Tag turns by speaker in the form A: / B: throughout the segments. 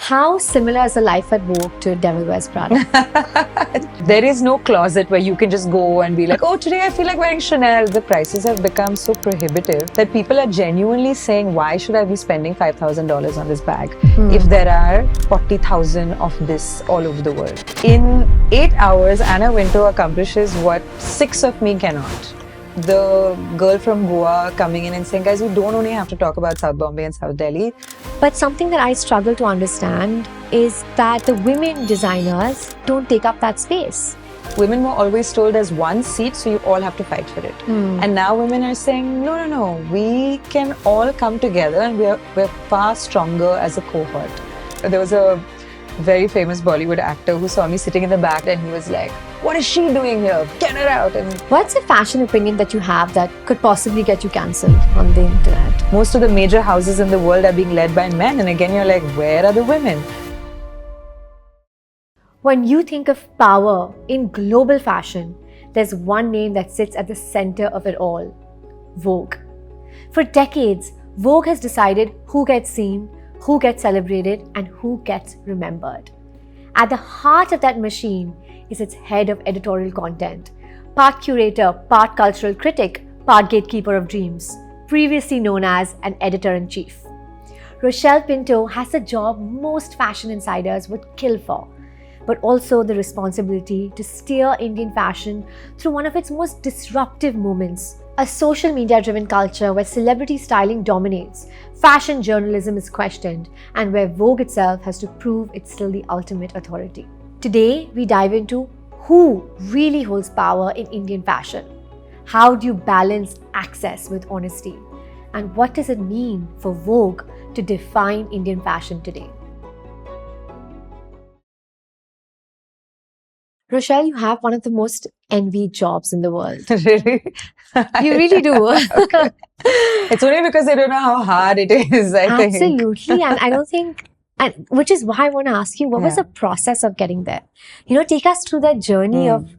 A: How similar is the life at Vogue to Devil Wears Prada?
B: There is no closet where you can just go and be like, oh, today I feel like wearing Chanel. The prices have become so prohibitive that people are genuinely saying, why should I be spending $5,000 on this bag if there are 40,000 of this all over the world? In 8 hours, Anna Wintour accomplishes what 6 of me cannot. The girl from Goa coming in and saying, guys, we don't only have to talk about South Bombay and South Delhi.
A: But something that I struggle to understand is that the women designers don't take up that space.
B: Women were always told there's one seat, so you all have to fight for it. And now women are saying, no, we can all come together and we're far stronger as a cohort. There was a very famous Bollywood actor who saw me sitting in the back and he was like, what is she doing here? Get her out. And
A: what's a fashion opinion that you have that could possibly get you cancelled on the internet?
B: most of the major houses in the world are being led by men. And again, you're like, where are the women?
A: When you think of power in global fashion, there's one name that sits at the center of it all: Vogue. For decades, Vogue has decided who gets seen, who gets celebrated, and who gets remembered. At the heart of that machine is its head of editorial content, part curator, part cultural critic, part gatekeeper of dreams, previously known as an editor-in-chief. Rochelle Pinto has a job most fashion insiders would kill for, but also the responsibility to steer Indian fashion through one of its most disruptive moments. A social media-driven culture where celebrity styling dominates, fashion journalism is questioned, and where Vogue itself has to prove it's still the ultimate authority. Today, we dive into who really holds power in Indian fashion. How do you balance access with honesty? And what does it mean for Vogue to define Indian fashion today? Rochelle, you have one of the most envied jobs in the world.
B: Really?
A: You really do.
B: Okay. It's only because they don't know how hard it is, I think.
A: Absolutely. And I don't think, and which is why I want to ask you, what was the process of getting there? Take us through that journey of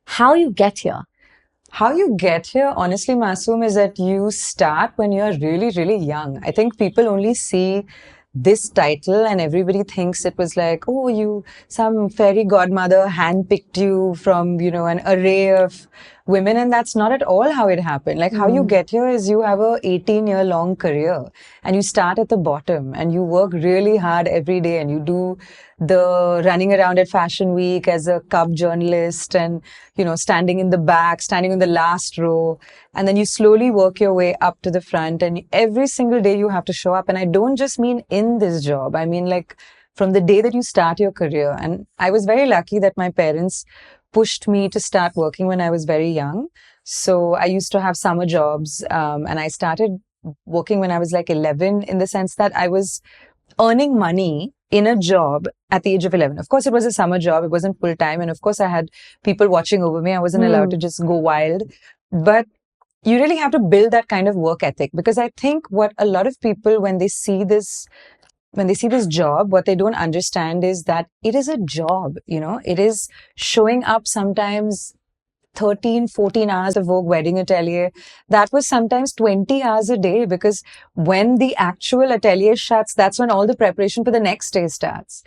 A: how you get here.
B: How you get here, honestly, Masoom, is that you start when you're really, really young. I think people only see this title and everybody thinks it was like, oh, some fairy godmother handpicked you from, an array of women. And that's not at all how it happened. Like how you get here is you have a 18-year-long career and you start at the bottom and you work really hard every day and you do the running around at Fashion Week as a cub journalist and, standing in the back, standing in the last row. And then you slowly work your way up to the front and every single day you have to show up. And I don't just mean in this job. I mean like from the day that you start your career. And I was very lucky that my parents pushed me to start working when I was very young. So I used to have summer jobs and I started working when I was like 11 in the sense that I was earning money in a job at the age of 11. Of course, it was a summer job. It wasn't full time. And of course, I had people watching over me. I wasn't allowed to just go wild. But you really have to build that kind of work ethic because I think what a lot of people, when they see this job, what they don't understand is that it is a job, it is showing up sometimes 13, 14 hours of Vogue wedding atelier. That was sometimes 20 hours a day because when the actual atelier shuts, that's when all the preparation for the next day starts.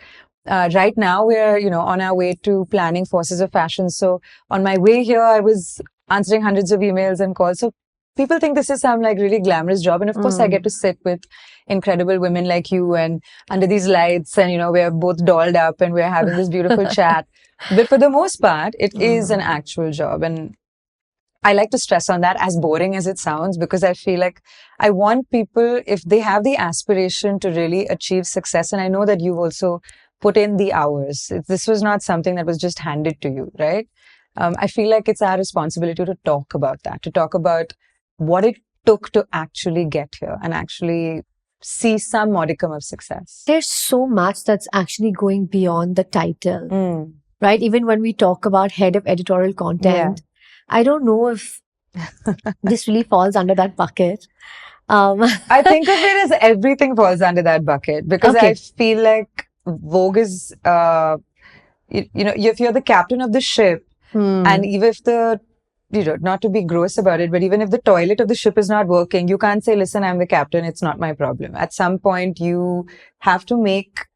B: Right now, we're, on our way to planning Forces of Fashion. So on my way here, I was answering hundreds of emails and calls. So people think this is some like really glamorous job. And of course, I get to sit with incredible women like you and under these lights and, we're both dolled up and we're having this beautiful chat. But for the most part, it is an actual job. And I like to stress on that, as boring as it sounds, because I feel like I want people, if they have the aspiration to really achieve success, and I know that you've also put in the hours. This was not something that was just handed to you, right? I feel like it's our responsibility to talk about that, to talk about what it took to actually get here and actually see some modicum of success.
A: There's so much that's actually going beyond the title, right? Even when we talk about head of editorial content, I don't know if this really falls under that bucket.
B: I think of it as everything falls under that bucket because I feel like Vogue is, if you're the captain of the ship and even if not to be gross about it, but even if the toilet of the ship is not working, you can't say, listen, I'm the captain, it's not my problem. At some point, you have to make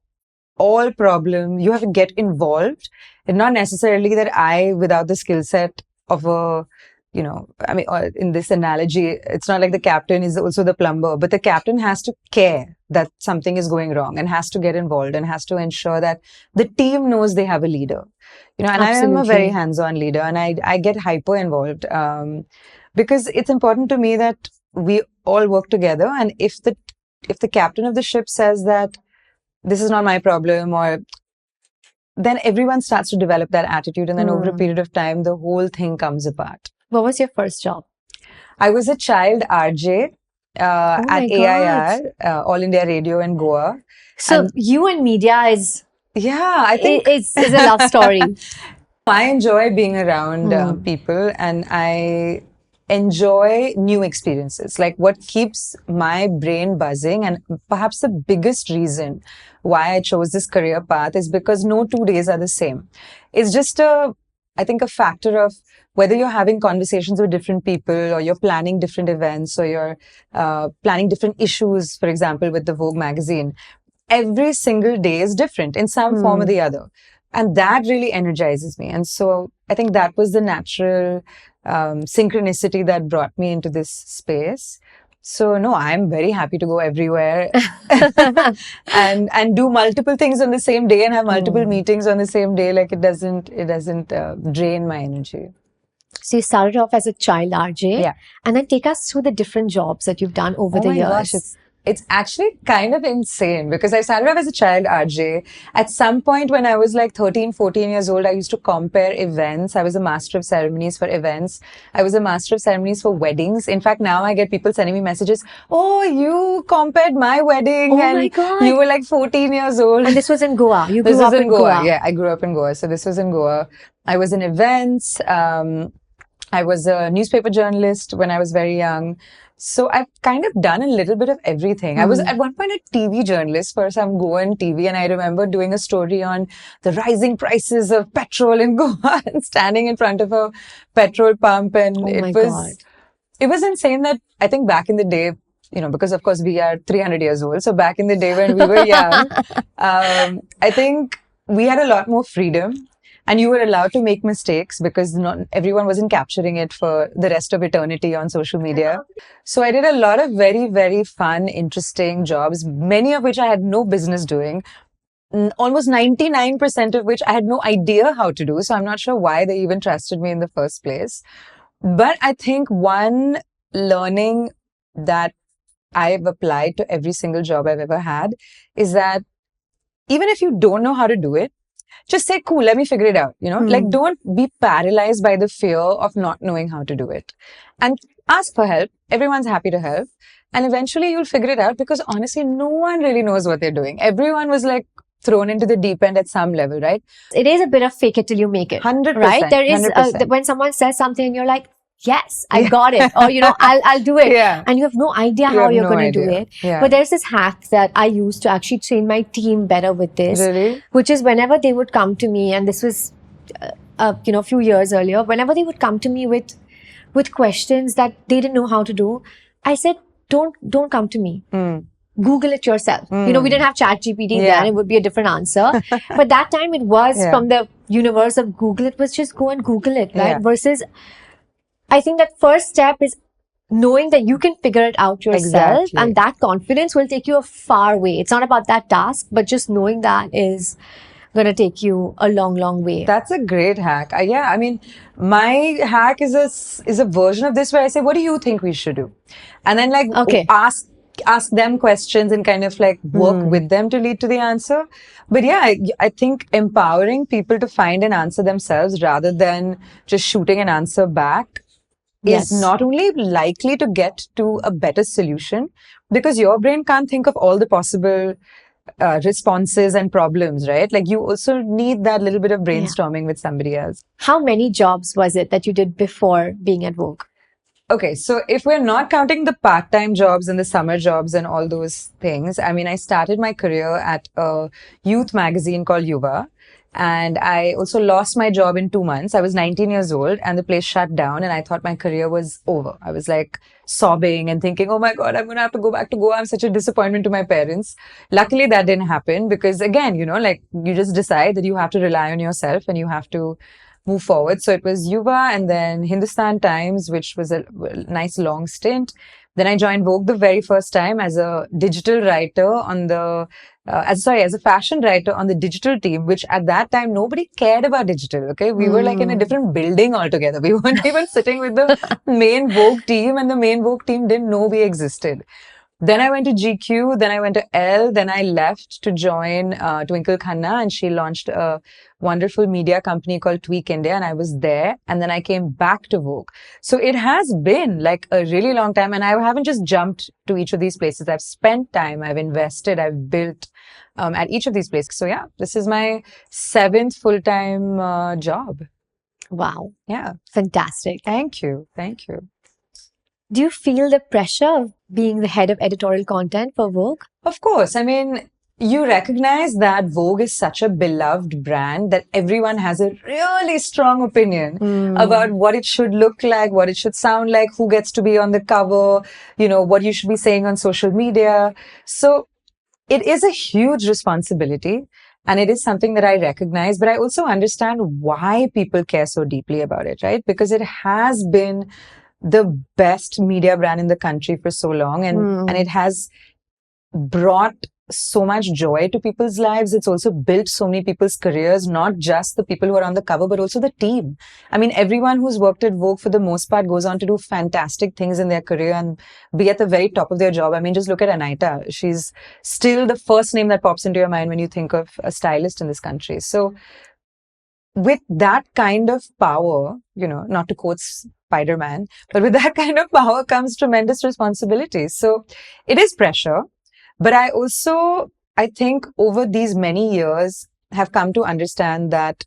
B: all problem. You have to get involved. And not necessarily that without the skill set of a, in this analogy, it's not like the captain is also the plumber, but the captain has to care that something is going wrong and has to get involved and has to ensure that the team knows they have a leader. And I am a very hands-on leader, and I get hyper involved because it's important to me that we all work together. And if the captain of the ship says that this is not my problem, or then everyone starts to develop that attitude, and then over a period of time, the whole thing comes apart.
A: What was your first job?
B: I was a child RJ at AIR, All India Radio in Goa.
A: So you and media is...
B: Yeah, I think
A: it's a love story.
B: I enjoy being around people, and I enjoy new experiences. Like, what keeps my brain buzzing, and perhaps the biggest reason why I chose this career path, is because no 2 days are the same. It's just I think a factor of whether you're having conversations with different people, or you're planning different events, or you're planning different issues, for example, with the Vogue magazine. Every single day is different in some form or the other. And that really energizes me. And so I think that was the natural synchronicity that brought me into this space. So no, I'm very happy to go everywhere and do multiple things on the same day and have multiple meetings on the same day. Like, it doesn't drain my energy.
A: So you started off as a child RJ,
B: yeah,
A: and then take us through the different jobs that you've done over the years.
B: Gosh, it's actually kind of insane, because I started off as a child RJ. At some point when I was like 13, 14 years old, I used to compare events. I was a master of ceremonies for events. I was a master of ceremonies for weddings. In fact, now I get people sending me messages, oh, you compared my wedding, and
A: my God,
B: you were like 14 years old.
A: And this was in Goa. You grew up in
B: Goa. Yeah, I grew up in Goa. So this was in Goa. I was in events. I was a newspaper journalist when I was very young. So I've kind of done a little bit of everything. I was at one point a TV journalist for some Goan TV, and I remember doing a story on the rising prices of petrol in Goa and standing in front of a petrol pump. And it was insane that I think back in the day, because of course we are 300 years old. So back in the day when we were young, I think we had a lot more freedom. And you were allowed to make mistakes because not everyone wasn't capturing it for the rest of eternity on social media. So I did a lot of very, very fun, interesting jobs, many of which I had no business doing. Almost 99% of which I had no idea how to do. So I'm not sure why they even trusted me in the first place. But I think one learning that I've applied to every single job I've ever had is that even if you don't know how to do it, just say, cool, let me figure it out. Like, don't be paralyzed by the fear of not knowing how to do it. And ask for help. Everyone's happy to help. And eventually you'll figure it out, because honestly, no one really knows what they're doing. Everyone was like thrown into the deep end at some level, right?
A: It is a bit of fake it till you make it.
B: 100%.
A: Right? There is,
B: 100%.
A: When someone says something and you're like, yes, I got it. Or, I'll do it.
B: Yeah.
A: And you have no idea how you're going to do it.
B: Yeah.
A: But there's this hack that I use to actually train my team better with this.
B: Really?
A: Which is whenever they would come to me, and this was, a few years earlier, whenever they would come to me with questions that they didn't know how to do, I said, don't come to me. Google it yourself. We didn't have ChatGPT then, it would be a different answer. But that time it was from the universe of Google. It was just go and Google it, right?
B: Yeah.
A: Versus, I think that first step is knowing that you can figure it out yourself.
B: Exactly.
A: And that confidence will take you a far way. It's not about that task, but just knowing that is going to take you a long, long way.
B: That's a great hack. I mean, my hack is a version of this where I say, what do you think we should do? And then ask them questions and kind of like work with them to lead to the answer. But yeah, I think empowering people to find an answer themselves rather than just shooting an answer back is not only likely to get to a better solution, because your brain can't think of all the possible responses and problems, right? Like, you also need that little bit of brainstorming with somebody else.
A: How many jobs was it that you did before being at Vogue?
B: Okay, so if we're not counting the part-time jobs and the summer jobs and all those things, I mean, I started my career at a youth magazine called Yuva. And I also lost my job in 2 months. I was 19 years old and the place shut down and I thought my career was over. I was like sobbing and thinking, oh my God, I'm going to have to go back to Goa. I'm such a disappointment to my parents. Luckily, that didn't happen because again, like you just decide that you have to rely on yourself and you have to move forward. So it was Yuva and then Hindustan Times, which was a nice long stint. Then I joined Vogue the very first time as a digital writer on the as a fashion writer on the digital team, which at that time nobody cared about digital. Okay, we were like in a different building altogether. We weren't even sitting with the main Vogue team, and the main Vogue team didn't know we existed. Then I went to GQ, then I went to Elle, then I left to join Twinkle Khanna, and she launched a wonderful media company called Tweak India, and I was there, and then I came back to Vogue. So it has been like a really long time, and I haven't just jumped to each of these places. I've spent time, I've invested, I've built at each of these places. So yeah, this is my 7th full-time job.
A: Wow.
B: Yeah.
A: Fantastic.
B: Thank you. Thank you.
A: Do you feel the pressure of being the head of editorial content for Vogue?
B: Of course. I mean, you recognize that Vogue is such a beloved brand that everyone has a really strong opinion about what it should look like, what it should sound like, who gets to be on the cover, what you should be saying on social media. So it is a huge responsibility. And it is something that I recognize, but I also understand why people care so deeply about it, right? Because it has been the best media brand in the country for so long, and it has brought so much joy to people's lives. It's also built so many people's careers, not just the people who are on the cover, but also the team. I mean, everyone who's worked at Vogue for the most part goes on to do fantastic things in their career and be at the very top of their job. I mean, just look at Anita. She's still the first name that pops into your mind when you think of a stylist in this country. So with that kind of power, not to quote Spider-Man, but with that kind of power comes tremendous responsibility. So it is pressure. But I think over these many years have come to understand that,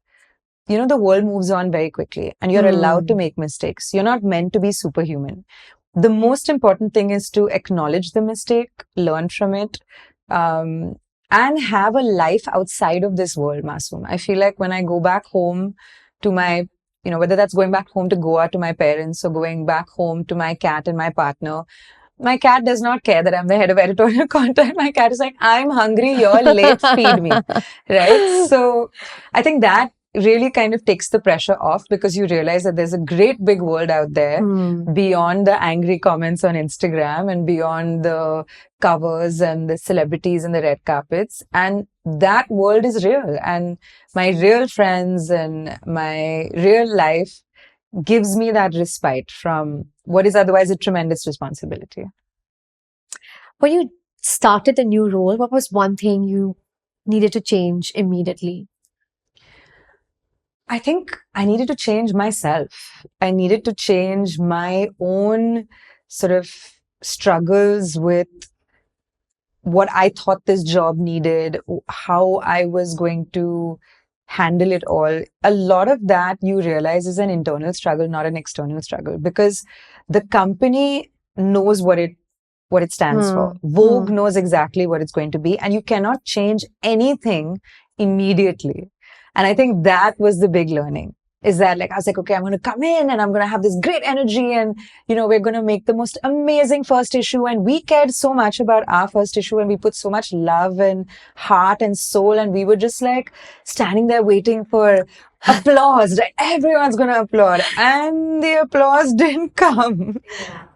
B: the world moves on very quickly and you're allowed to make mistakes. You're not meant to be superhuman. The most important thing is to acknowledge the mistake, learn from it, and have a life outside of this world, Masoom. I feel like when I go back home to my, whether that's going back home to Goa to my parents or going back home to my cat and my partner, my cat does not care that I'm the head of editorial content. My cat is like, I'm hungry, you're late, feed me. Right? So I think that really kind of takes the pressure off because you realize that there's a great big world out there beyond the angry comments on Instagram and beyond the covers and the celebrities and the red carpets. And that world is real. And my real friends and my real life gives me that respite from what is otherwise a tremendous responsibility.
A: When you started the new role, what was one thing you needed to change immediately?
B: I think I needed to change myself. I needed to change my own sort of struggles with what I thought this job needed, how I was going to handle it all. A lot of that you realize is an internal struggle, not an external struggle, because the company knows what it stands for. Vogue knows exactly what it's going to be, and you cannot change anything immediately. And I think that was the big learning, is that I was like, okay, I'm going to come in and I'm going to have this great energy and, we're going to make the most amazing first issue. And we cared so much about our first issue and we put so much love and heart and soul. And we were just standing there waiting for applause, right? Everyone's going to applaud. And the applause didn't come.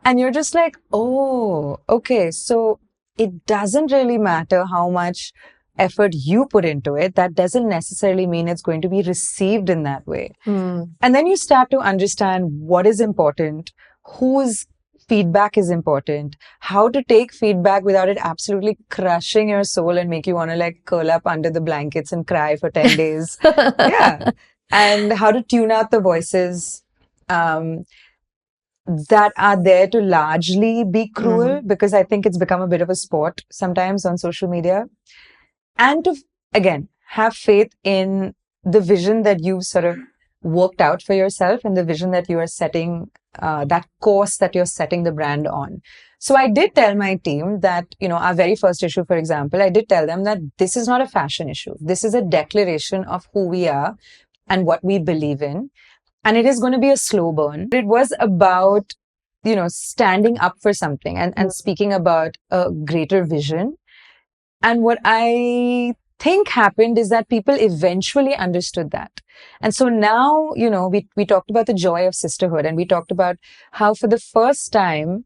B: And you're just like, oh, okay. So it doesn't really matter how much effort you put into it. That doesn't necessarily mean it's going to be received in that way. And then you start to understand what is important, whose feedback is important, how to take feedback without it absolutely crushing your soul and make you want to curl up under the blankets and cry for 10 days. Yeah. And how to tune out the voices that are there to largely be cruel, because I think it's become a bit of a sport sometimes on social media. And to, again, have faith in the vision that you've sort of worked out for yourself and the vision that you are setting, that course that you're setting the brand on. So I did tell my team that, our very first issue, for example, I did tell them that this is not a fashion issue. This is a declaration of who we are and what we believe in. And it is going to be a slow burn. It was about, standing up for something and speaking about a greater vision. And what I think happened is that people eventually understood that. And so now, we talked about the joy of sisterhood, and we talked about how for the first time,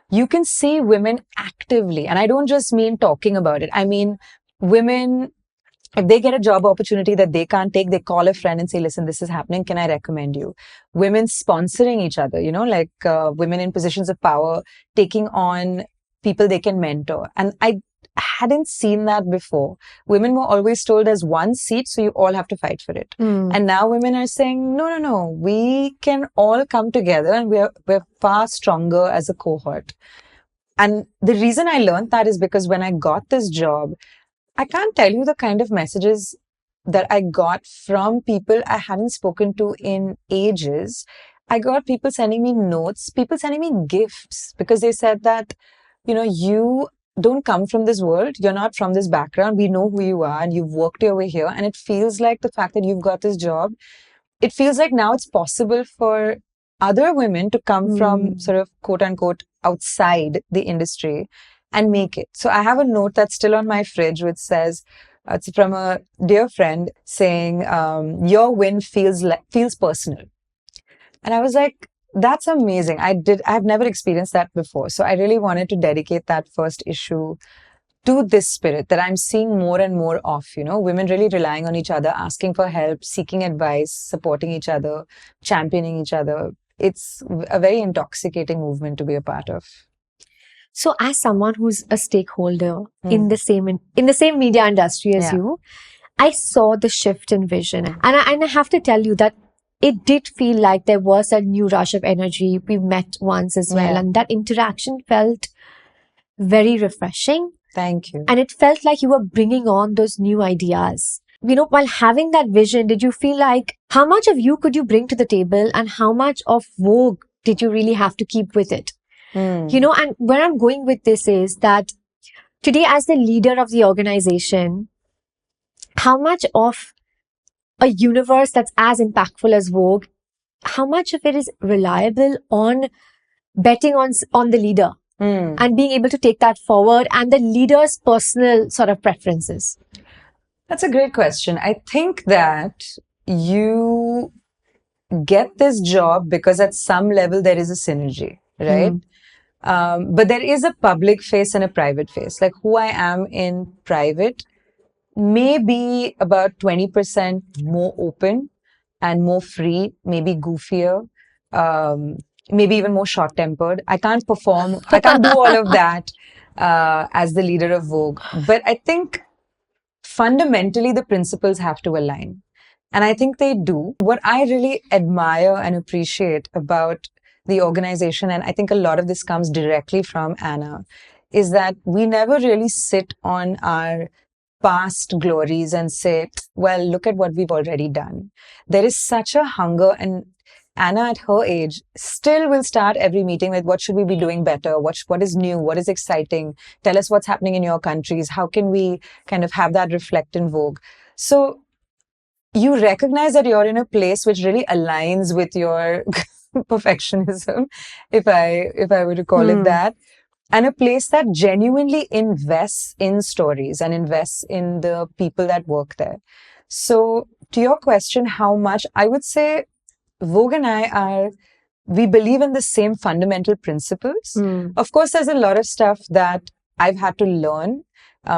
B: you can see women actively. And I don't just mean talking about it. I mean, women, if they get a job opportunity that they can't take, they call a friend and say, listen, this is happening. Can I recommend you? Women sponsoring each other, like women in positions of power, taking on people they can mentor. And I hadn't seen that before. Women were always told there's one seat, so you all have to fight for it. And now women are saying, no, we can all come together and we're far stronger as a cohort. And the reason I learned that is because when I got this job, I can't tell you the kind of messages that I got from people I hadn't spoken to in ages. I got people sending me notes, people sending me gifts, because they said that, you don't come from this world. You're not from this background. We know who you are and you've worked your way here. And it feels like the fact that you've got this job, it feels like now it's possible for other women to come from sort of quote unquote outside the industry and make it. So I have a note that's still on my fridge, which says, it's from a dear friend saying, your win feels personal. And I was like, that's amazing. I've never experienced that before. So I really wanted to dedicate that first issue to this spirit that I'm seeing more and more of, women really relying on each other, asking for help, seeking advice, supporting each other, championing each other. It's a very intoxicating movement to be a part of.
A: So as someone who's a stakeholder in the same media industry as you, I saw the shift in vision. And I have to tell you that it did feel like there was a new rush of energy. We met once as well. And that interaction felt very refreshing.
B: Thank you.
A: And it felt like you were bringing on those new ideas. While having that vision, did you feel like how much of you could you bring to the table and how much of Vogue did you really have to keep with it? And where I'm going with this is that today, as the leader of the organization, how much of a universe that's as impactful as Vogue, how much of it is reliable on betting on the leader and being able to take that forward and the leader's personal sort of preferences?
B: That's a great question. I think that you get this job because at some level there is a synergy, right? But there is a public face and a private face. Like who I am in private may be about 20% more open and more free, maybe goofier, maybe even more short-tempered. I can't perform. I can't do all of that as the leader of Vogue. But I think fundamentally the principles have to align. And I think they do. What I really admire and appreciate about the organization, and I think a lot of this comes directly from Anna, is that we never really sit on our past glories and say, well, look at what we've already done. There is such a hunger, and Anna at her age still will start every meeting with what should we be doing better? What is new? What is exciting? Tell us what's happening in your countries. How can we kind of have that reflect in Vogue? So you recognize that you're in a place which really aligns with your perfectionism, if I were to call it that, and a place that genuinely invests in stories and invests in the people that work there. So to your question, how much, I would say Vogue and we believe in the same fundamental principles. Of course, there's a lot of stuff that I've had to learn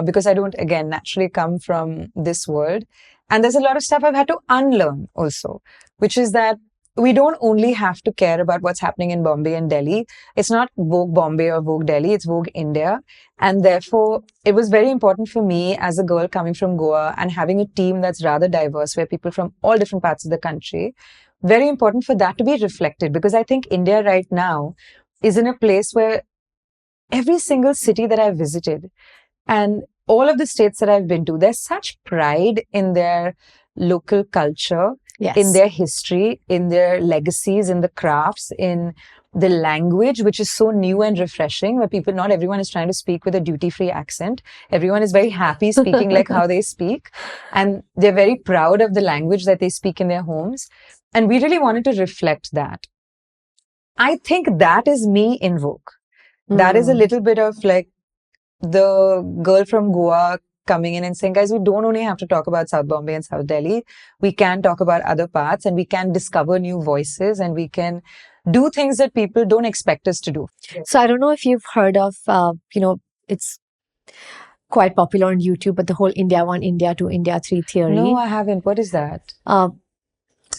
B: because I don't, again, naturally come from this world. And there's a lot of stuff I've had to unlearn also, which is that we don't only have to care about what's happening in Bombay and Delhi. It's not Vogue Bombay or Vogue Delhi, it's Vogue India. And therefore, it was very important for me as a girl coming from Goa and having a team that's rather diverse, where people from all different parts of the country, very important for that to be reflected, because I think India right now is in a place where every single city that I've visited and all of the states that I've been to, there's such pride in their local culture.
A: Yes.
B: in their history, in their legacies, in the crafts, in the language, which is so new and refreshing, where not everyone is trying to speak with a duty-free accent. Everyone is very happy speaking like how they speak. And they're very proud of the language that they speak in their homes. And we really wanted to reflect that. I think that is me in Vogue. That is a little bit of like the girl from Goa coming in and saying, guys, we don't only have to talk about South Bombay and South Delhi. We can talk about other parts, and we can discover new voices, and we can do things that people don't expect us to do.
A: So I don't know if you've heard of, it's quite popular on YouTube, but the whole India 1, India 2, India 3 theory.
B: No, I haven't. What is that?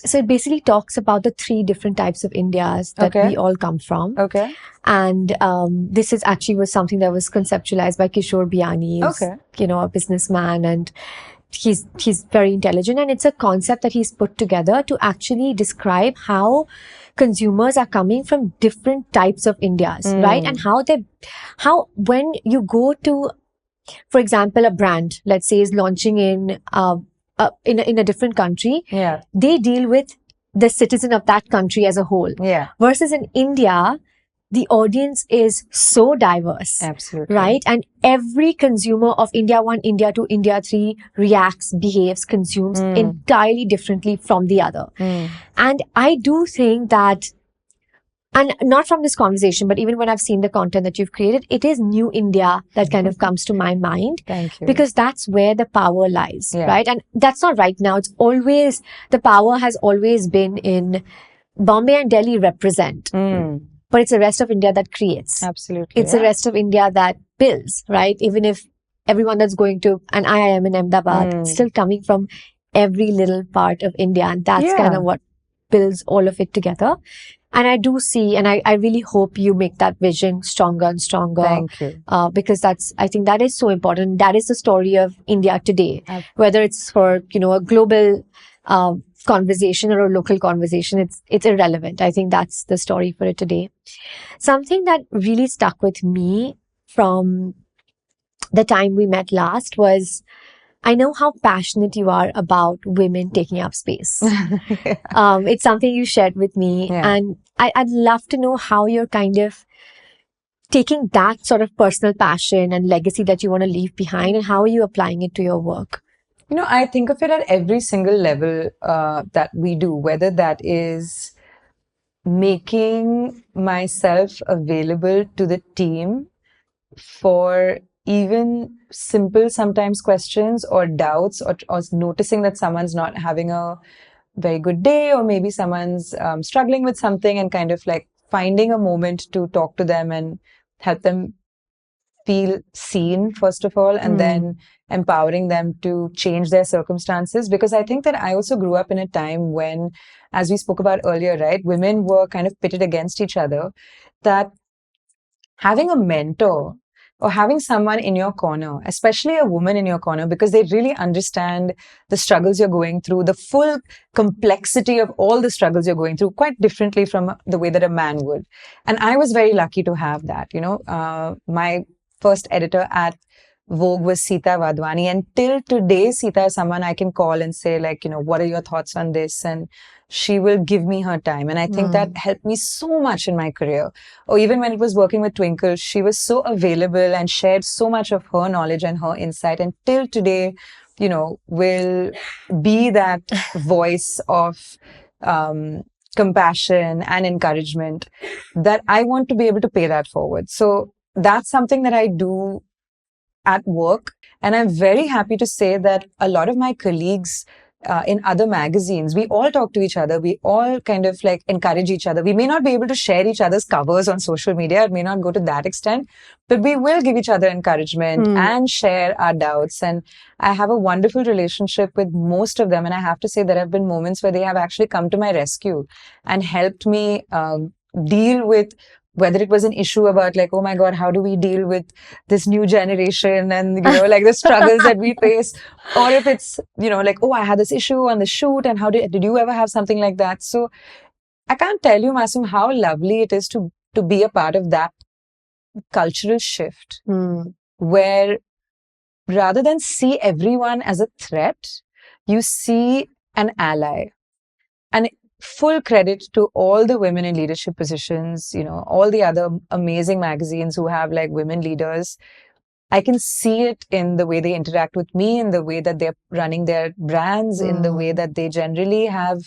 A: So it basically talks about the 3 different types of Indias that
B: Okay.
A: we all come from.
B: Okay.
A: And this is actually was something that was conceptualized by Kishore Biani, who's,
B: Okay.
A: a businessman, and he's very intelligent. And it's a concept that he's put together to actually describe how consumers are coming from different types of Indias, right? And how when you go to, for example, a brand, let's say, is launching in a different country,
B: Yeah.
A: they deal with the citizen of that country as a whole.
B: Yeah.
A: Versus in India, the audience is so diverse.
B: Absolutely.
A: Right? And every consumer of India 1, India 2, India 3 reacts, behaves, consumes entirely differently from the other. And I do think that, and not from this conversation, but even when I've seen the content that you've created, it is New India that kind of comes to my mind.
B: Thank you.
A: Because that's where the power lies,
B: Yeah.
A: right? And that's not right now. It's always, the power has always been in Bombay and Delhi represent. But it's the rest of India that creates.
B: Absolutely.
A: It's the rest of India that builds, right? Even if everyone that's going to an IIM in Ahmedabad still coming from every little part of India. And that's kind of what builds all of it together. And I do see, and I really hope you make that vision stronger and stronger.
B: Thank you.
A: Because I think that is so important. That is the story of India today. Whether it's for, a global conversation or a local conversation, it's irrelevant. I think that's the story for it today. Something that really stuck with me from the time we met last was, I know how passionate you are about women taking up space. It's something you shared with me, and I'd love to know how you're kind of taking that sort of personal passion and legacy that you want to leave behind, and how are you applying it to your work?
B: I think of it at every single level that we do, whether that is making myself available to the team for even simple sometimes questions or doubts, or noticing that someone's not having a very good day, or maybe someone's struggling with something, and kind of like finding a moment to talk to them and help them feel seen, first of all, and then empowering them to change their circumstances. Because I think that I also grew up in a time when, as we spoke about earlier, right, women were kind of pitted against each other, that having a mentor or having someone in your corner, especially a woman in your corner, because they really understand the struggles you're going through, the full complexity of all the struggles you're going through, quite differently from the way that a man would. And I was very lucky to have that. My first editor at Vogue was Sita Wadhwani, and till today, Sita is someone I can call and say, like, what are your thoughts on this? And she will give me her time. And I think that helped me so much in my career. Or even when it was working with Twinkle, she was so available and shared so much of her knowledge and her insight. And till today, will be that voice of compassion and encouragement that I want to be able to pay that forward. So that's something that I do at work. And I'm very happy to say that a lot of my colleagues in other magazines, we all talk to each other. We all kind of like encourage each other. We may not be able to share each other's covers on social media. It may not go to that extent, but we will give each other encouragement and share our doubts. And I have a wonderful relationship with most of them. And I have to say there have been moments where they have actually come to my rescue and helped me deal with whether it was an issue about like, oh my God, how do we deal with this new generation and, like the struggles that we face? Or if it's, like, oh, I had this issue on the shoot, and how did you ever have something like that? So I can't tell you, Masoom, how lovely it is to be a part of that cultural shift where rather than see everyone as a threat, you see an ally. And full credit to all the women in leadership positions, all the other amazing magazines who have like women leaders. I can see it in the way they interact with me, in the way that they're running their brands, in the way that they generally have,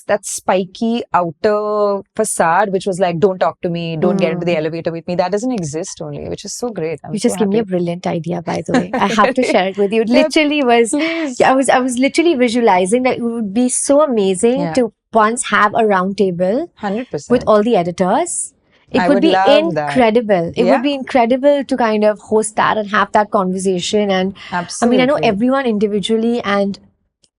B: that spiky outer facade, which was like, don't talk to me, don't get into the elevator with me. That doesn't exist only, which is so great.
A: You just gave me a brilliant idea, by the way. I have to share it with you. It literally was,
B: please.
A: I was literally visualizing that it would be so amazing to once have a round table
B: 100%
A: with all the editors. It would be incredible. It would be incredible to kind of host that and have that conversation. And
B: absolutely.
A: I mean, I know everyone individually and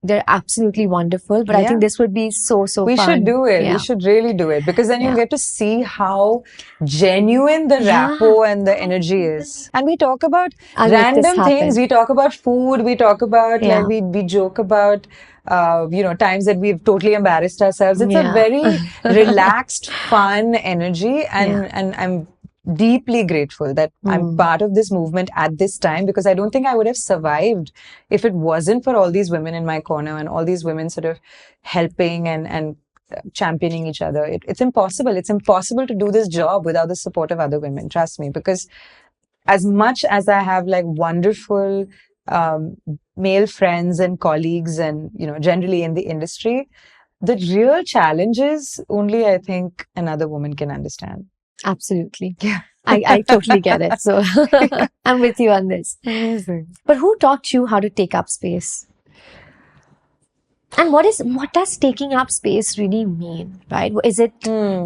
A: they're absolutely wonderful, but I think this would be so fun.
B: We should do it. We should really do it, because then you get to see how genuine the rapport and the energy is. And we talk about random things. We talk about food. We talk about, like, we joke about, times that we've totally embarrassed ourselves. It's a very relaxed, fun energy. And I'm deeply grateful that I'm part of this movement at this time, because I don't think I would have survived if it wasn't for all these women in my corner and all these women sort of helping and championing each other. It's impossible. It's impossible to do this job without the support of other women. Trust me, because as much as I have like wonderful male friends and colleagues and, generally in the industry, the real challenges only I think another woman can understand.
A: Absolutely. Yeah. I totally get it. So I'm with you on this.
B: Amazing.
A: But who taught you how to take up space? And what does taking up space really mean, right? Is it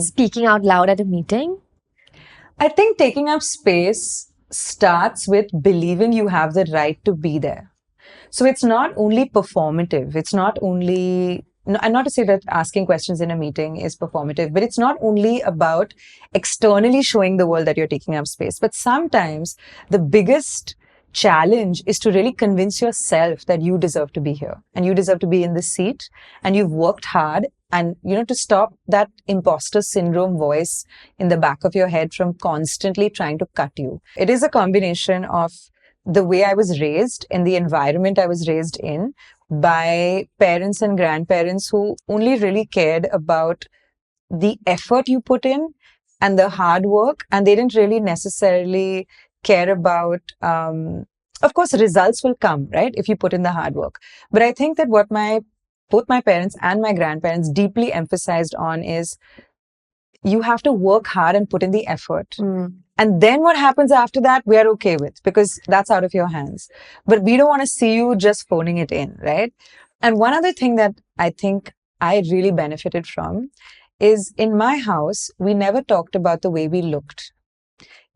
A: speaking out loud at a meeting?
B: I think taking up space starts with believing you have the right to be there. So it's not only performative. It's not only... And not to say that asking questions in a meeting is performative, but it's not only about externally showing the world that you're taking up space. But sometimes the biggest challenge is to really convince yourself that you deserve to be here and you deserve to be in this seat and you've worked hard, and, to stop that imposter syndrome voice in the back of your head from constantly trying to cut you. It is a combination of the way I was raised and the environment I was raised in, by parents and grandparents who only really cared about the effort you put in and the hard work, and they didn't really necessarily care about, of course, results will come, right, if you put in the hard work. But I think that what both my parents and my grandparents deeply emphasized on is you have to work hard and put in the effort. And then what happens after that, we are okay with, because that's out of your hands. But we don't want to see you just phoning it in, right? And one other thing that I think I really benefited from is, in my house, we never talked about the way we looked.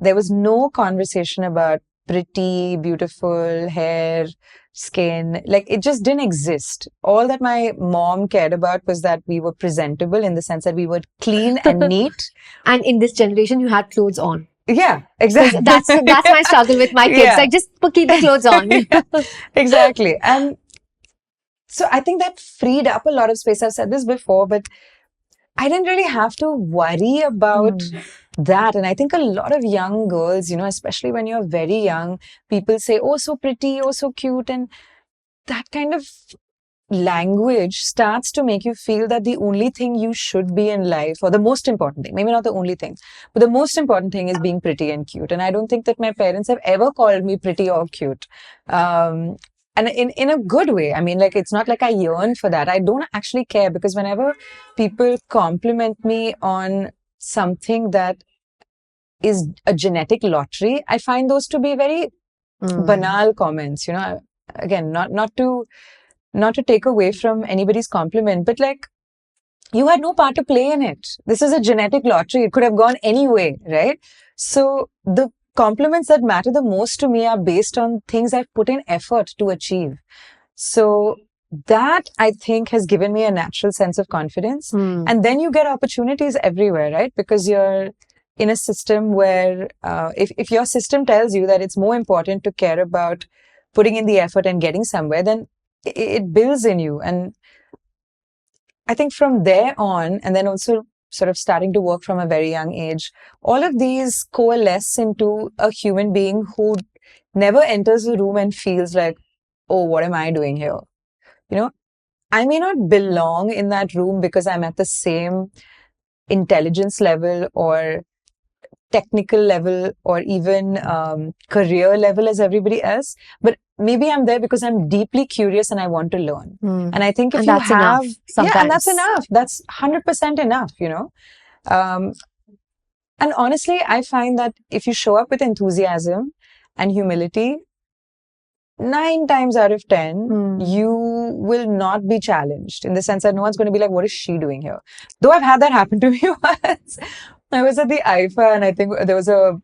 B: There was no conversation about pretty, beautiful hair, skin. Like, it just didn't exist. All that my mom cared about was that we were presentable, in the sense that we were clean and neat.
A: And in this generation, you had clothes on.
B: Yeah, exactly.
A: That's my struggle with my kids. Like, just keep the clothes on.
B: Exactly. And so I think that freed up a lot of space. I've said this before, but I didn't really have to worry about that. And I think a lot of young girls, especially when you're very young, people say, oh, so pretty, oh, so cute. And that kind of language starts to make you feel that the only thing you should be in life, or the most important thing, maybe not the only thing, but the most important thing is being pretty and cute. And I don't think that my parents have ever called me pretty or cute. And in a good way. I mean, like, it's not like I yearn for that. I don't actually care, because whenever people compliment me on something that is a genetic lottery, I find those to be very banal comments, again, not to take away from anybody's compliment, but like, you had no part to play in it. This is a genetic lottery. It could have gone any way, right? So the compliments that matter the most to me are based on things I've put in effort to achieve. So that, I think, has given me a natural sense of confidence. And then you get opportunities everywhere, right? Because you're in a system where if your system tells you that it's more important to care about putting in the effort and getting somewhere, then it builds in you. And I think from there on, and then also sort of starting to work from a very young age, all of these coalesce into a human being who never enters a room and feels like, oh, what am I doing here? I may not belong in that room because I'm at the same intelligence level or technical level or even career level as everybody else, but maybe I'm there because I'm deeply curious and I want to learn. And I think if
A: And
B: you
A: that's
B: have,
A: enough
B: yeah, and that's
A: sometimes.
B: enough. That's 100% enough, you know. And honestly, I find that if you show up with enthusiasm and humility, 9 times out of 10, you will not be challenged in the sense that no one's going to be like, what is she doing here? Though I've had that happen to me once. I was at the IFA and I think there was a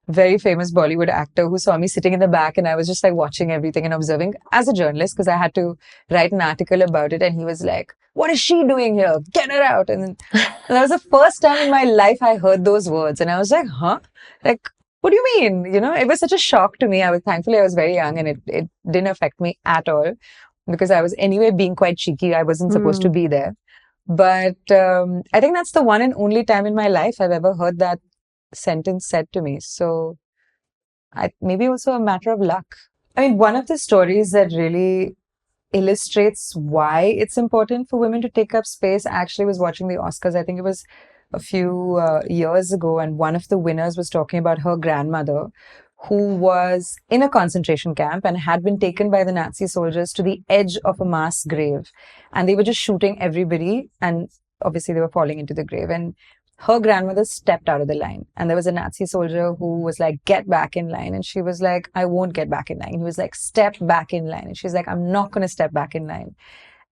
B: very famous Bollywood actor who saw me sitting in the back and I was just like watching everything and observing as a journalist because I had to write an article about it. And he was like, what is she doing here? Get her out. And that was the first time in my life I heard those words. And I was like, huh? Like, what do you mean? You know, it was such a shock to me. Thankfully I was very young and it didn't affect me at all because I was anyway being quite cheeky. I wasn't supposed to be there. But I think that's the one and only time in my life I've ever heard that sentence said to me. So maybe also a matter of luck. I mean, one of the stories that really illustrates why it's important for women to take up space actually was watching the Oscars. I think it was a few years ago, and one of the winners was talking about her grandmother who was in a concentration camp and had been taken by the Nazi soldiers to the edge of a mass grave. And they were just shooting everybody, and obviously they were falling into the grave. And her grandmother stepped out of the line. And there was a Nazi soldier who was like, get back in line. And she was like, I won't get back in line. He was like, step back in line. And she's like, I'm not going to step back in line.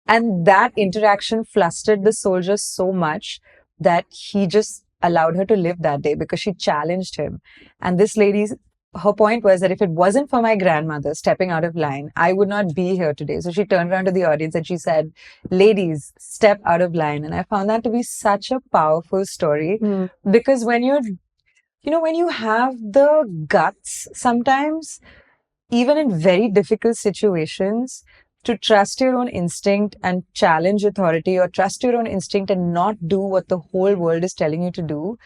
B: And that interaction flustered the soldier so much that he just allowed her to live that day because she challenged him. And this lady, her point was that if it wasn't for my grandmother stepping out of line, I would not be here today. So she turned around to the audience and she said, ladies, step out of line. And I found that to be such a powerful story because when when you have the guts sometimes, even in very difficult situations, to trust your own instinct and challenge authority, or trust your own instinct and not do what the whole world is telling you to do,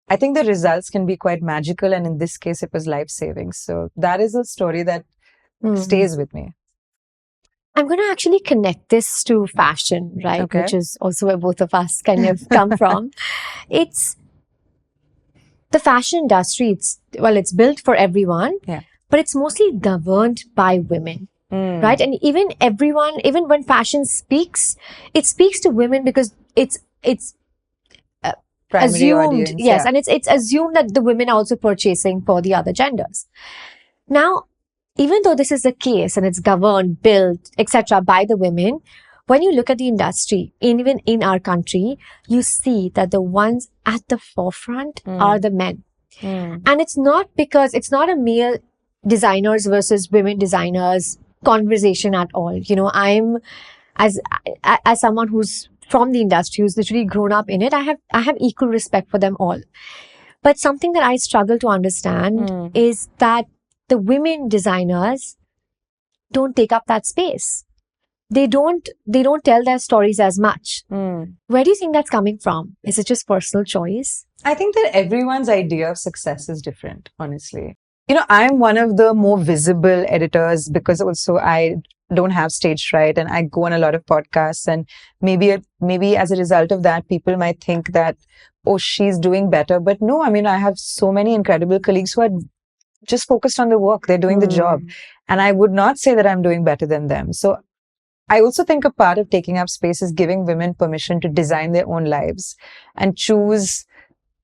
B: I think the results can be quite magical. And in this case, it was life-saving. So that is a story that stays with me.
A: I'm going to actually connect this to fashion, right?
B: Okay.
A: Which is also where both of us kind of come from. It's the fashion industry. It's built for everyone, but it's mostly governed by women. Right. And even when fashion speaks, it speaks to women because it's
B: Primary
A: assumed,
B: audience,
A: yes, and it's assumed that the women are also purchasing for the other genders. Now, even though this is the case and it's governed, built, etc. by the women, when you look at the industry, even in our country, you see that the ones at the forefront are the men. And it's not a male designers versus women designers conversation at all. You know, I'm as someone who's from the industry, who's literally grown up in it, I have equal respect for them all. But something that I struggle to understand is that the women designers don't take up that space. They don't tell their stories as much. Where do you think that's coming from? Is it just personal choice?
B: I think that everyone's idea of success is different, honestly. You know, I'm one of the more visible editors because also I don't have stage fright and I go on a lot of podcasts, and maybe as a result of that, people might think that, oh, she's doing better. But no, I mean, I have so many incredible colleagues who are just focused on the work. They're doing the job. And I would not say that I'm doing better than them. So I also think a part of taking up space is giving women permission to design their own lives and choose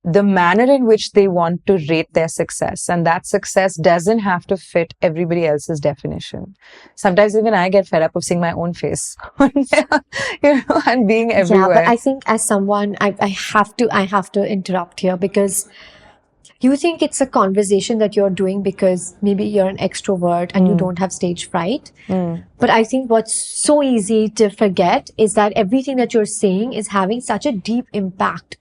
B: the manner in which they want to rate their success. And that success doesn't have to fit everybody else's definition. Sometimes even I get fed up of seeing my own face, and being everywhere.
A: Yeah, but I think as someone, I have to interrupt here because you think it's a conversation that you're doing because maybe you're an extrovert and you don't have stage fright. But I think what's so easy to forget is that everything that you're saying is having such a deep impact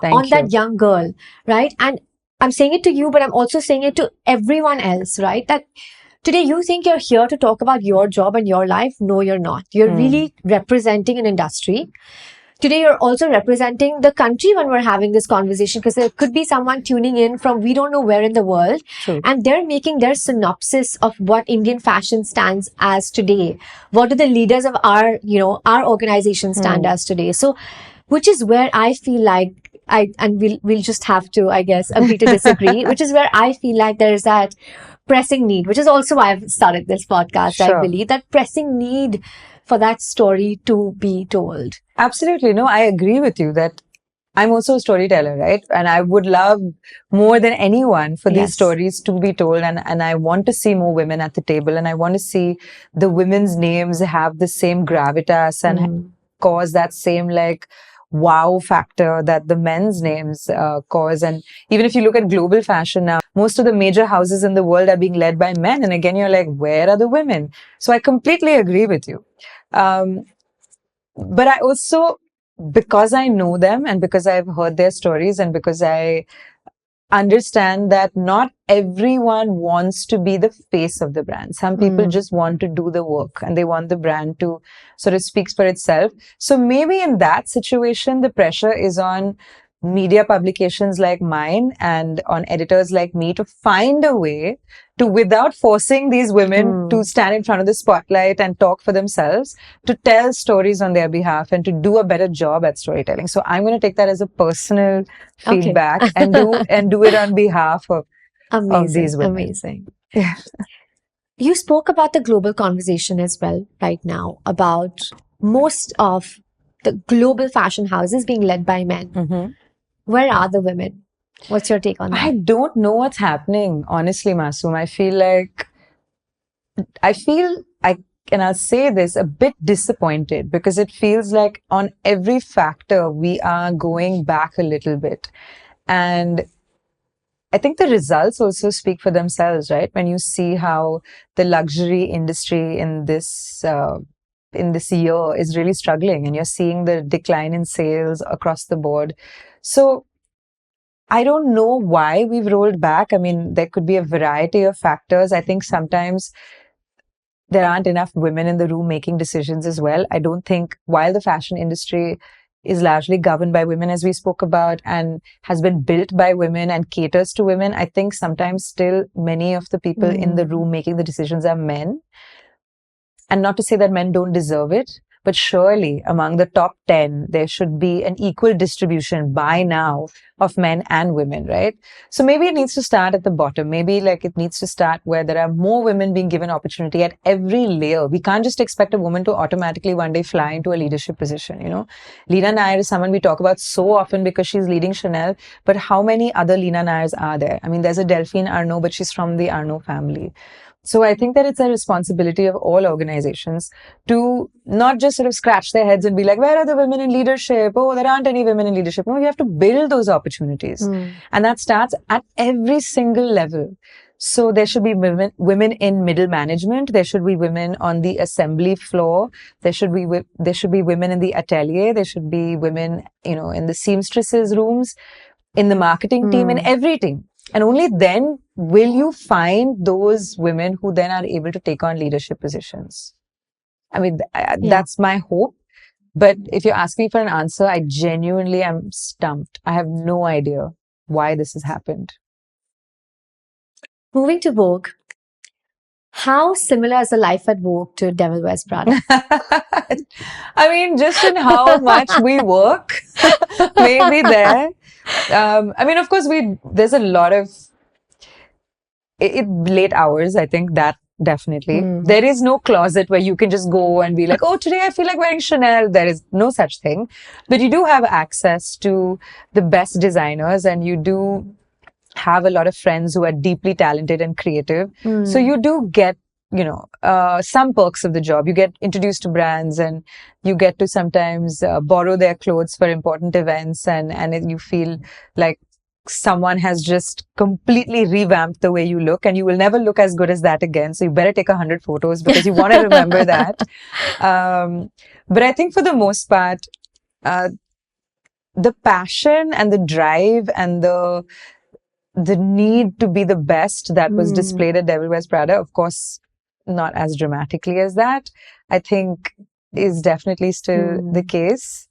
A: on that young girl, right? And I'm saying it to you, but I'm also saying it to everyone else, right? That today you think you're here to talk about your job and your life. No, you're not. You're really representing an industry today you're also representing the country when we're having this conversation, because there could be someone tuning in from we don't know where in the world.
B: True.
A: And they're making their synopsis of what Indian fashion stands as today. What do the leaders of our, our organization stand as today? So, which is where I feel like we'll just have to, I guess, agree to disagree, which is where I feel like there is that pressing need, which is also why I've started this podcast.
B: Sure.
A: I believe that pressing need for that story to be told.
B: Absolutely. No, I agree with you that I'm also a storyteller, right? And I would love more than anyone for these stories to be told. And I want to see more women at the table. And I want to see the women's names have the same gravitas and cause that same wow factor that the men's names cause. And even if you look at global fashion now, most of the major houses in the world are being led by men. And again, you're like, where are the women? So I completely agree with you. But I also, because I know them and because I've heard their stories and because I understand that not everyone wants to be the face of the brand. Some people just want to do the work and they want the brand to sort of speak for itself. So maybe in that situation, the pressure is on media publications like mine and on editors like me to find a way to, without forcing these women to stand in front of the spotlight and talk for themselves, to tell stories on their behalf and to do a better job at storytelling. So I'm going to take that as a personal feedback and do it on behalf of these women.
A: Amazing. Yeah. You spoke about the global conversation as well right now about most of the global fashion houses being led by men. Where are the women? What's your take on that?
B: I don't know what's happening, honestly, Masoom. And I'll say this, a bit disappointed because it feels like on every factor, we are going back a little bit. And I think the results also speak for themselves, right? When you see how the luxury industry in this year is really struggling and you're seeing the decline in sales across the board. So I don't know why we've rolled back. I mean, there could be a variety of factors. I think sometimes there aren't enough women in the room making decisions as well. I don't think, while the fashion industry is largely governed by women, as we spoke about, and has been built by women and caters to women, I think sometimes still many of the people in the room making the decisions are men. And not to say that men don't deserve it, but surely among the top 10, there should be an equal distribution by now of men and women, right? So maybe it needs to start at the bottom. Maybe it needs to start where there are more women being given opportunity at every layer. We can't just expect a woman to automatically one day fly into a leadership position, Leena Nair is someone we talk about so often because she's leading Chanel, but how many other Leena Nairs are there? I mean, there's a Delphine Arnault, but she's from the Arnault family. So I think that it's a responsibility of all organizations to not just sort of scratch their heads and be like, where are the women in leadership? Oh, there aren't any women in leadership. No, you have to build those opportunities. And that starts at every single level. So there should be women in middle management. There should be women on the assembly floor. There should be women in the atelier. There should be women, in the seamstresses rooms, in the marketing team, in every team. And only then will you find those women who then are able to take on leadership positions. I mean, that's my hope. But if you ask me for an answer, I genuinely am stumped. I have no idea why this has happened.
A: Moving to Vogue, how similar is the life at Vogue to Devil Wears Prada?
B: I mean, just in how much we work, maybe there. I mean, of course, there's a lot of late hours. I think that definitely. There is no closet where you can just go and be like, oh, today I feel like wearing Chanel. There is no such thing. But you do have access to the best designers and you do have a lot of friends who are deeply talented and creative. So you do get, some perks of the job. You get introduced to brands and you get to sometimes borrow their clothes for important events and you feel like someone has just completely revamped the way you look and you will never look as good as that again. So you better take 100 photos because you want to remember that. But I think for the most part, the passion and the drive and the need to be the best that was displayed at Devil Wears Prada, of course, not as dramatically as that, I think is definitely still the case.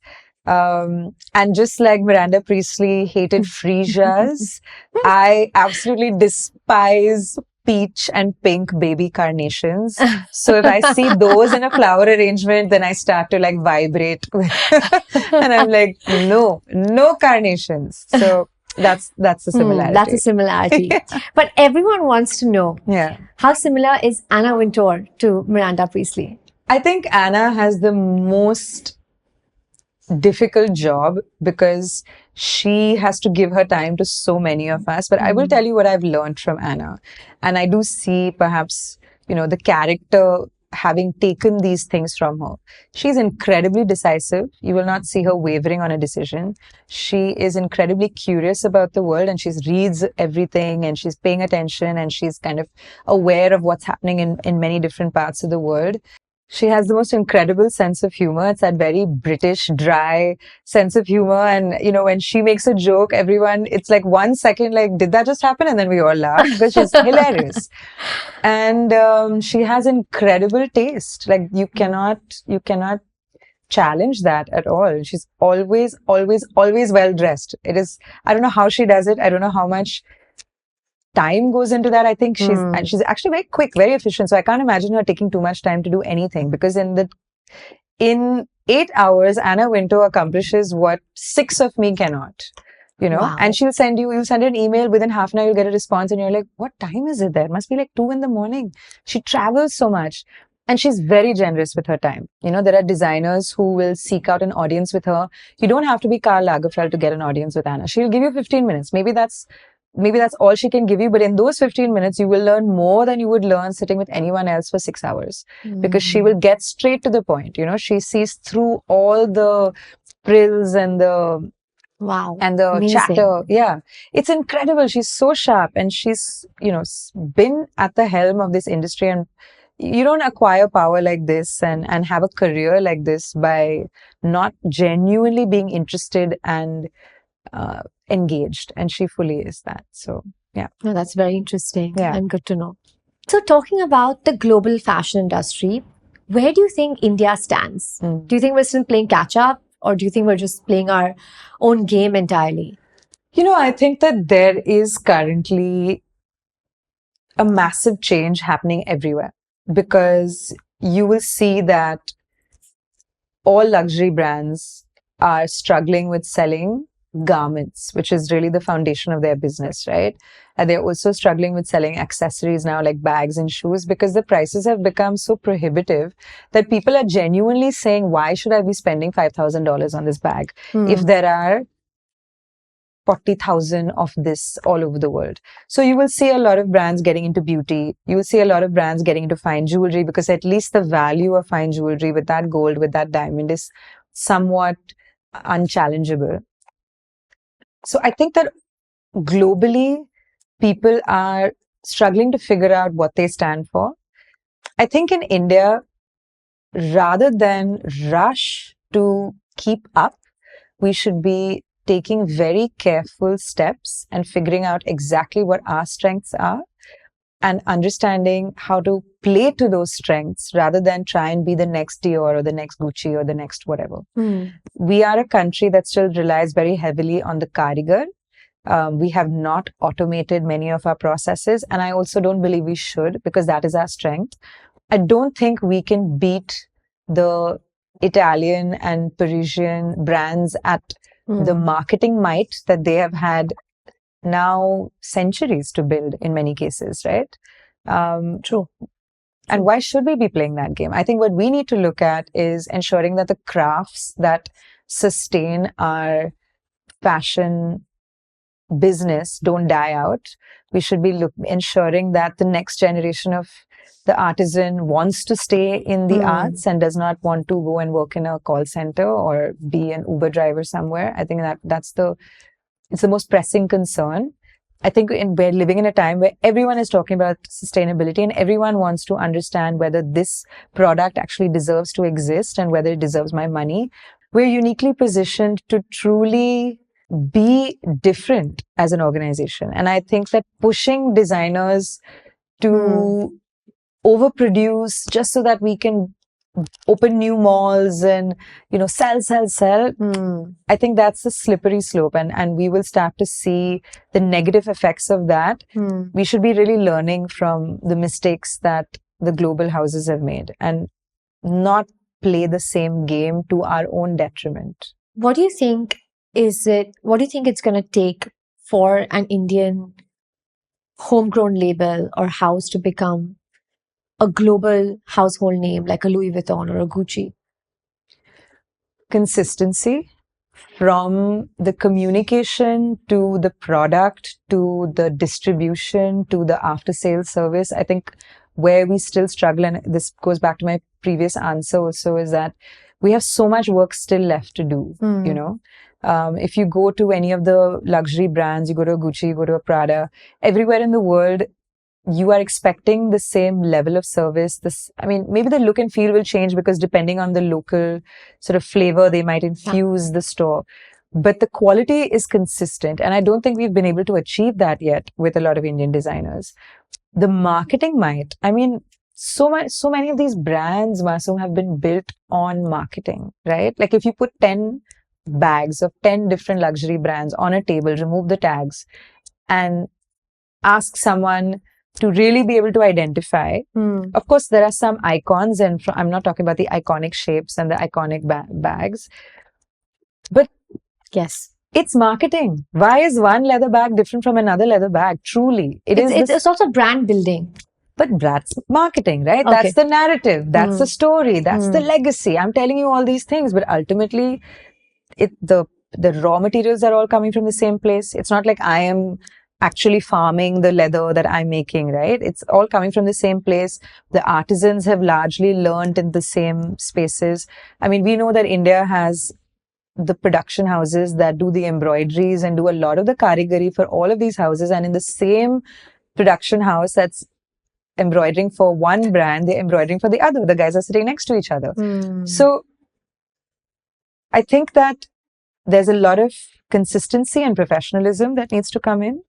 B: And just like Miranda Priestley hated freesias, I absolutely despise peach and pink baby carnations. So if I see those in a flower arrangement, then I start to like vibrate. And I'm like, no carnations. So that's the similarity.
A: That's a similarity. But everyone wants to know, how similar is Anna Wintour to Miranda Priestley?
B: I think Anna has the most difficult job because she has to give her time to so many of us. But I will tell you what I've learned from Anna. And I do see perhaps, the character having taken these things from her. She's incredibly decisive. You will not see her wavering on a decision. She is incredibly curious about the world and she reads everything and she's paying attention and she's kind of aware of what's happening in many different parts of the world. She has the most incredible sense of humor. It's that very British, dry sense of humor. And, when she makes a joke, everyone, it's like 1 second, like, did that just happen? And then we all laugh because she's hilarious. And she has incredible taste. Like, you cannot challenge that at all. She's always well dressed. I don't know how she does it. I don't know how much time goes into that. I think she's actually very quick, very efficient. So I can't imagine her taking too much time to do anything because in 8 hours, Anna Wintour accomplishes what 6 of me cannot.
A: Wow.
B: And you'll send an email within half an hour, you'll get a response and you're like, what time is it there? It must be like 2 a.m. She travels so much and she's very generous with her time. There are designers who will seek out an audience with her. You don't have to be Karl Lagerfeld to get an audience with Anna. She'll give you 15 minutes. Maybe that's all she can give you. But in those 15 minutes, you will learn more than you would learn sitting with anyone else for 6 hours because she will get straight to the point. She sees through all the frills and the
A: Amazing.
B: chatter. Yeah. It's incredible. She's so sharp and she's, been at the helm of this industry. And you don't acquire power like this and have a career like this by not genuinely being interested and engaged, and she fully is that. So yeah.
A: No, that's very interesting and good to know. So talking about the global fashion industry, where do you think India stands? Do you think we're still playing catch up or do you think we're just playing our own game entirely?
B: I think that there is currently a massive change happening everywhere because you will see that all luxury brands are struggling with selling garments, which is really the foundation of their business, right? And they're also struggling with selling accessories now, like bags and shoes, because the prices have become so prohibitive that people are genuinely saying, why should I be spending $5,000 on this bag if there are 40,000 of this all over the world? So you will see a lot of brands getting into beauty. You will see a lot of brands getting into fine jewelry because at least the value of fine jewelry with that gold, with that diamond is somewhat unchallengeable. So I think that globally, people are struggling to figure out what they stand for. I think in India, rather than rush to keep up, we should be taking very careful steps and figuring out exactly what our strengths are and understanding how to play to those strengths rather than try and be the next Dior or the next Gucci or the next whatever. We are a country that still relies very heavily on the karigar. We have not automated many of our processes, and I also don't believe we should because that is our strength. I don't think we can beat the Italian and Parisian brands at the marketing might that they have had now centuries to build in many cases, right?
A: True.
B: And why should we be playing that game? I think what we need to look at is ensuring that the crafts that sustain our fashion business don't die out. We should be ensuring that the next generation of the artisan wants to stay in the arts and does not want to go and work in a call center or be an Uber driver somewhere. I think it's the most pressing concern. I think we're living in a time where everyone is talking about sustainability and everyone wants to understand whether this product actually deserves to exist and whether it deserves my money. We're uniquely positioned to truly be different as an organization. And I think that pushing designers to overproduce just so that we can open new malls and, sell. I think that's the slippery slope, and we will start to see the negative effects of that. We should be really learning from the mistakes that the global houses have made and not play the same game to our own detriment.
A: What do you think what do you think it's going to take for an Indian homegrown label or house to become a global household name like a Louis Vuitton or a Gucci?
B: Consistency, from the communication to the product to the distribution to the after sales service. I think where we still struggle, and this goes back to my previous answer also, is that we have so much work still left to do. If you go to any of the luxury brands, you go to a Gucci, you go to a Prada, everywhere in the world, you are expecting the same level of service. Maybe the look and feel will change because depending on the local sort of flavor, they might infuse the store. But the quality is consistent. And I don't think we've been able to achieve that yet with a lot of Indian designers. The marketing might. So many of these brands, Masoom, have been built on marketing, right? Like if you put 10 bags of 10 different luxury brands on a table, remove the tags, and ask someone to really be able to identify. Of course, there are some icons, and I'm not talking about the iconic shapes and the iconic bags, but
A: yes,
B: it's marketing. Why is one leather bag different from another leather bag? Truly,
A: it's also brand building.
B: But that's marketing, right?
A: Okay.
B: That's the narrative. That's the story. That's the legacy. I'm telling you all these things, but ultimately, the raw materials are all coming from the same place. It's not like I am actually farming the leather that I'm making, right? It's all coming from the same place. The artisans have largely learned in the same spaces. We know that India has the production houses that do the embroideries and do a lot of the karigari for all of these houses. And in the same production house that's embroidering for one brand, they're embroidering for the other. The guys are sitting next to each other. So I think that there's a lot of consistency and professionalism that needs to come in.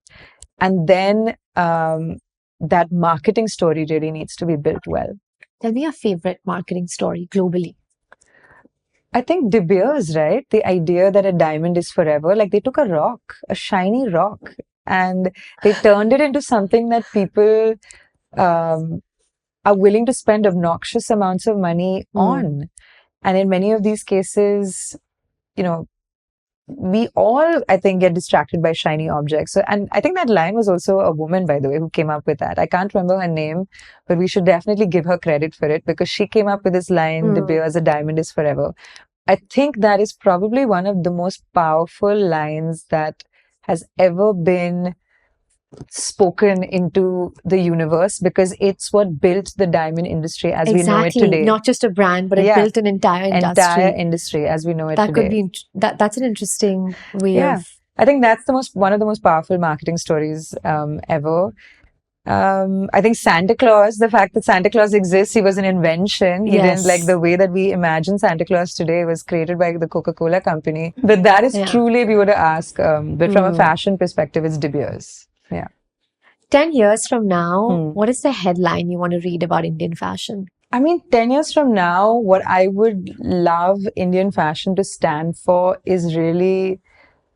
B: And then that marketing story really needs to be built well.
A: Tell me your favorite marketing story globally.
B: I think De Beers, right? The idea that a diamond is forever. Like they took a rock, a shiny rock, and they turned it into something that people are willing to spend obnoxious amounts of money on. And in many of these cases, we all, I think, get distracted by shiny objects. So, and I think that line was also a woman, by the way, who came up with that. I can't remember her name, but we should definitely give her credit for it because she came up with this line, De Beers, a diamond is forever. I think that is probably one of the most powerful lines that has ever been spoken into the universe because it's what built the diamond industry as we know it today.
A: Not just a brand, but it built an entire
B: industry as we know it
A: that
B: today.
A: Could be that's an interesting way of.
B: I think that's one of the most powerful marketing stories ever. I think Santa Claus, the fact that Santa Claus exists, he was an invention. He didn't, like the way that we imagine Santa Claus today was created by the Coca-Cola company. But that is truly, if you were to ask, but from a fashion perspective, it's De Beers. Yeah.
A: 10 years from now, what is the headline you want to read about Indian fashion?
B: 10 years from now, what I would love Indian fashion to stand for is really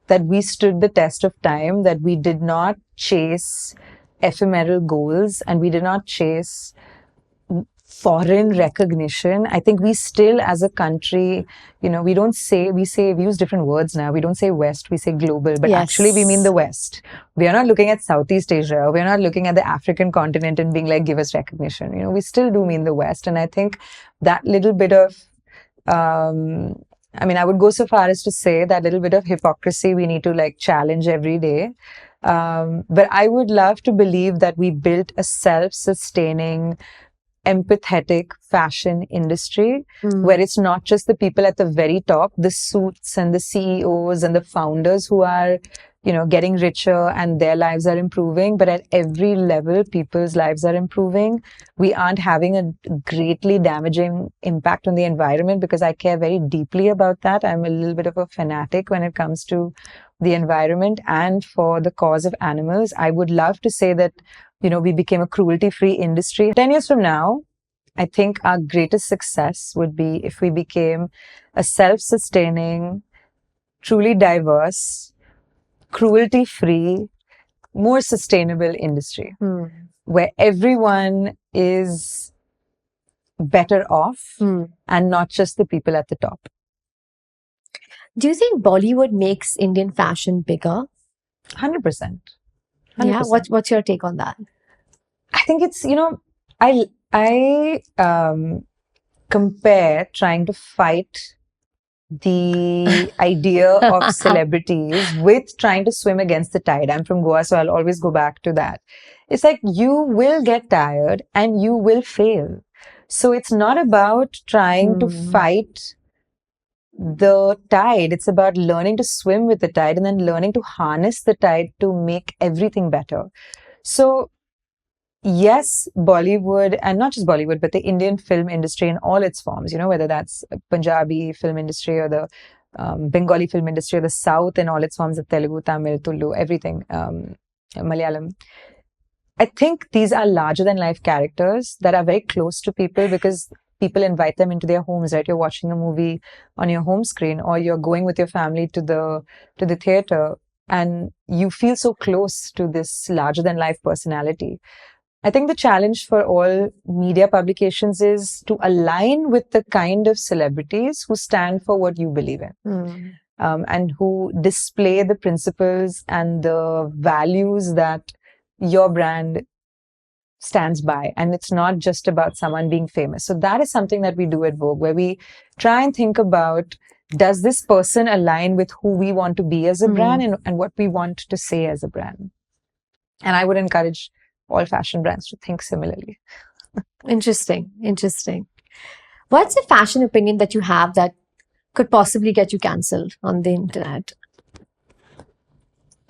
B: that we stood the test of time, that we did not chase ephemeral goals and we did not chase foreign recognition. I think we still, as a country, we use different words now. We don't say West, we say global, but actually we mean the West. We are not looking at Southeast Asia. We are not looking at the African continent and being like, give us recognition. We still do mean the West. And I think that little bit of, I would go so far as to say that little bit of hypocrisy we need to challenge every day. But I would love to believe that we built a self-sustaining, empathetic fashion industry where it's not just the people at the very top, the suits and the CEOs and the founders who are, getting richer and their lives are improving, but at every level, people's lives are improving. We aren't having a greatly damaging impact on the environment because I care very deeply about that. I'm a little bit of a fanatic when it comes to the environment and for the cause of animals. I would love to say that we became a cruelty-free industry. 10 years from now, I think our greatest success would be if we became a self-sustaining, truly diverse, cruelty-free, more sustainable industry where everyone is better off and not just the people at the top.
A: Do you think Bollywood makes Indian fashion bigger?
B: 100%.
A: Yeah. What's your take on that?
B: I think it's, I compare trying to fight the idea of celebrities with trying to swim against the tide. I'm from Goa, so I'll always go back to that. It's like you will get tired and you will fail. So it's not about trying to fight the tide. It's about learning to swim with the tide and then learning to harness the tide to make everything better. So yes, Bollywood, and not just Bollywood, but the Indian film industry in all its forms, whether that's Punjabi film industry or the Bengali film industry or the South in all its forms of Telugu, Tamil, Tulu, everything, Malayalam. I think these are larger than life characters that are very close to people because people invite them into their homes, right? You're watching a movie on your home screen or you're going with your family to the theater and you feel so close to this larger than life personality. I think the challenge for all media publications is to align with the kind of celebrities who stand for what you believe in and who display the principles and the values that your brand stands by. And it's not just about someone being famous. So that is something that we do at Vogue, where we try and think about, does this person align with who we want to be as a brand and what we want to say as a brand? And I would encourage all fashion brands to think similarly.
A: Interesting. What's a fashion opinion that you have that could possibly get you cancelled on the internet?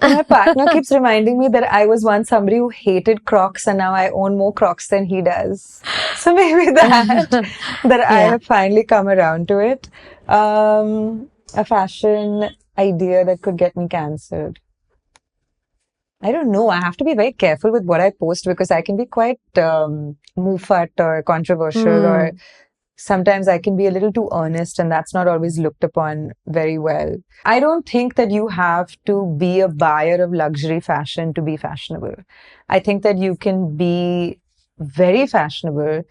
B: My partner keeps reminding me that I was once somebody who hated Crocs and now I own more Crocs than he does. So maybe that I have finally come around to it. A fashion idea that could get me cancelled. I don't know. I have to be very careful with what I post because I can be quite muffat or controversial or sometimes I can be a little too earnest and that's not always looked upon very well. I don't think that you have to be a buyer of luxury fashion to be fashionable. I think that you can be very fashionable,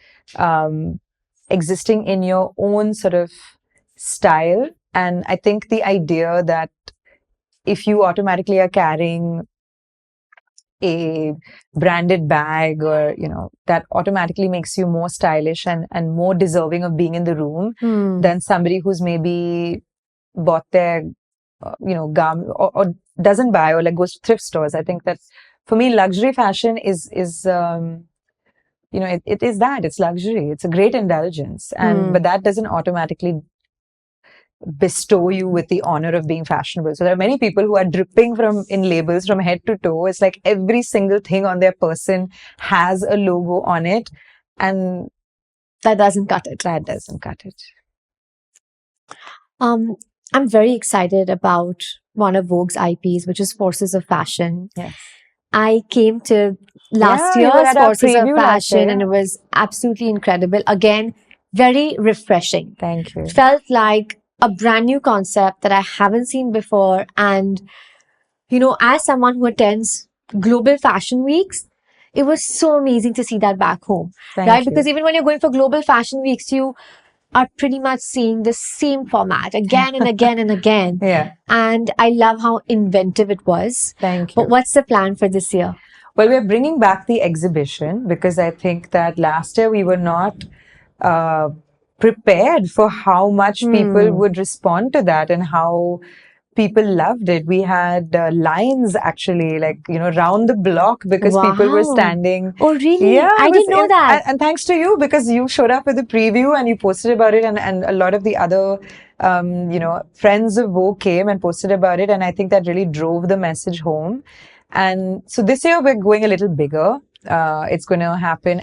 B: existing in your own sort of style. And I think the idea that if you automatically are carrying a branded bag or, that automatically makes you more stylish and more deserving of being in the room than somebody who's maybe bought their, garment or doesn't buy or like goes to thrift stores. I think that for me, luxury fashion is it is that. It's luxury. It's a great indulgence. But that doesn't automatically bestow you with the honor of being fashionable. So there are many people who are dripping in labels from head to toe. It's like every single thing on their person has a logo on it. And
A: that doesn't cut it. I'm very excited about one of Vogue's IPs, which is Forces of Fashion.
B: Yes.
A: I came to last year's Forces of Fashion and it was absolutely incredible. Again, very refreshing.
B: Thank you.
A: It felt like a brand new concept that I haven't seen before. And, as someone who attends global fashion weeks, it was so amazing to see that back home.
B: Thank you.
A: Because even when you're going for global fashion weeks, you are pretty much seeing the same format again and again and again.
B: Yeah.
A: And I love how inventive it was.
B: Thank you.
A: But what's the plan for this year?
B: Well, we're bringing back the exhibition because I think that last year we were not prepared for how much people would respond to that and how people loved it. We had lines actually, round the block because people were standing.
A: Oh, really?
B: Yeah,
A: I didn't know that.
B: And thanks to you because you showed up with a preview and you posted about it and a lot of the other, friends of Vogue came and posted about it. And I think that really drove the message home. And so this year we're going a little bigger. It's going to happen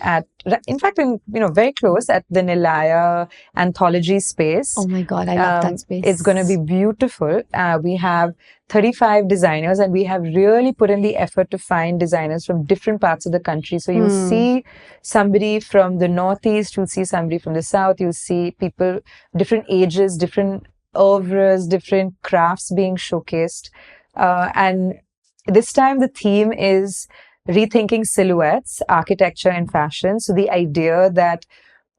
B: in fact, very close at the Nilaya Anthology space.
A: Oh my God, I love that space.
B: It's going to be beautiful. We have 35 designers, and we have really put in the effort to find designers from different parts of the country. So you'll see somebody from the Northeast, you'll see somebody from the South, you'll see people, different ages, different oeuvres, different crafts being showcased. And this time the theme is rethinking silhouettes, architecture, and fashion. So the idea that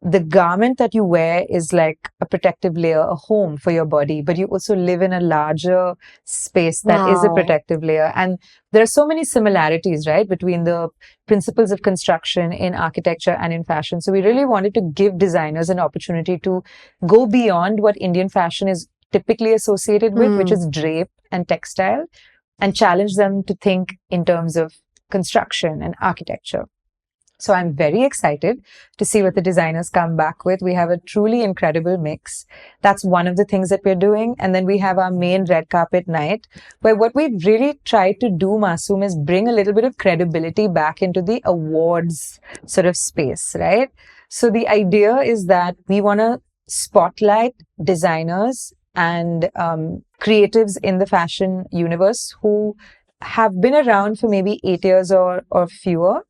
B: the garment that you wear is like a protective layer, a home for your body, but you also live in a larger space that is a protective layer. And there are so many similarities, right, between the principles of construction in architecture and in fashion. So we really wanted to give designers an opportunity to go beyond what Indian fashion is typically associated with, which is drape and textile, and challenge them to think in terms of construction and architecture. So I'm very excited to see what the designers come back with. We have a truly incredible mix. That's one of the things that we're doing. And then we have our main red carpet night, where what we've really tried to do, Masoom, is bring a little bit of credibility back into the awards sort of space, right? So the idea is that we want to spotlight designers and creatives in the fashion universe who have been around for maybe 8 years or fewer.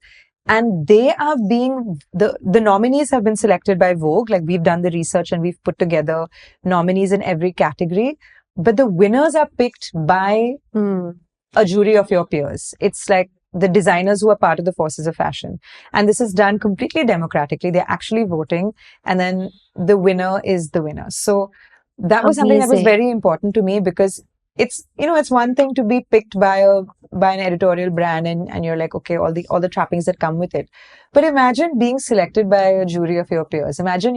B: And they are being, the nominees have been selected by Vogue. Like, we've done the research and we've put together nominees in every category. But the winners are picked by a jury of your peers. It's like the designers who are part of the forces of fashion. And this is done completely democratically. They're actually voting. And then the winner is the winner. So that was something that was very important to me, because it's one thing to be picked by an editorial brand and you're like, okay, all the trappings that come with it. But imagine being selected by a jury of your peers. Imagine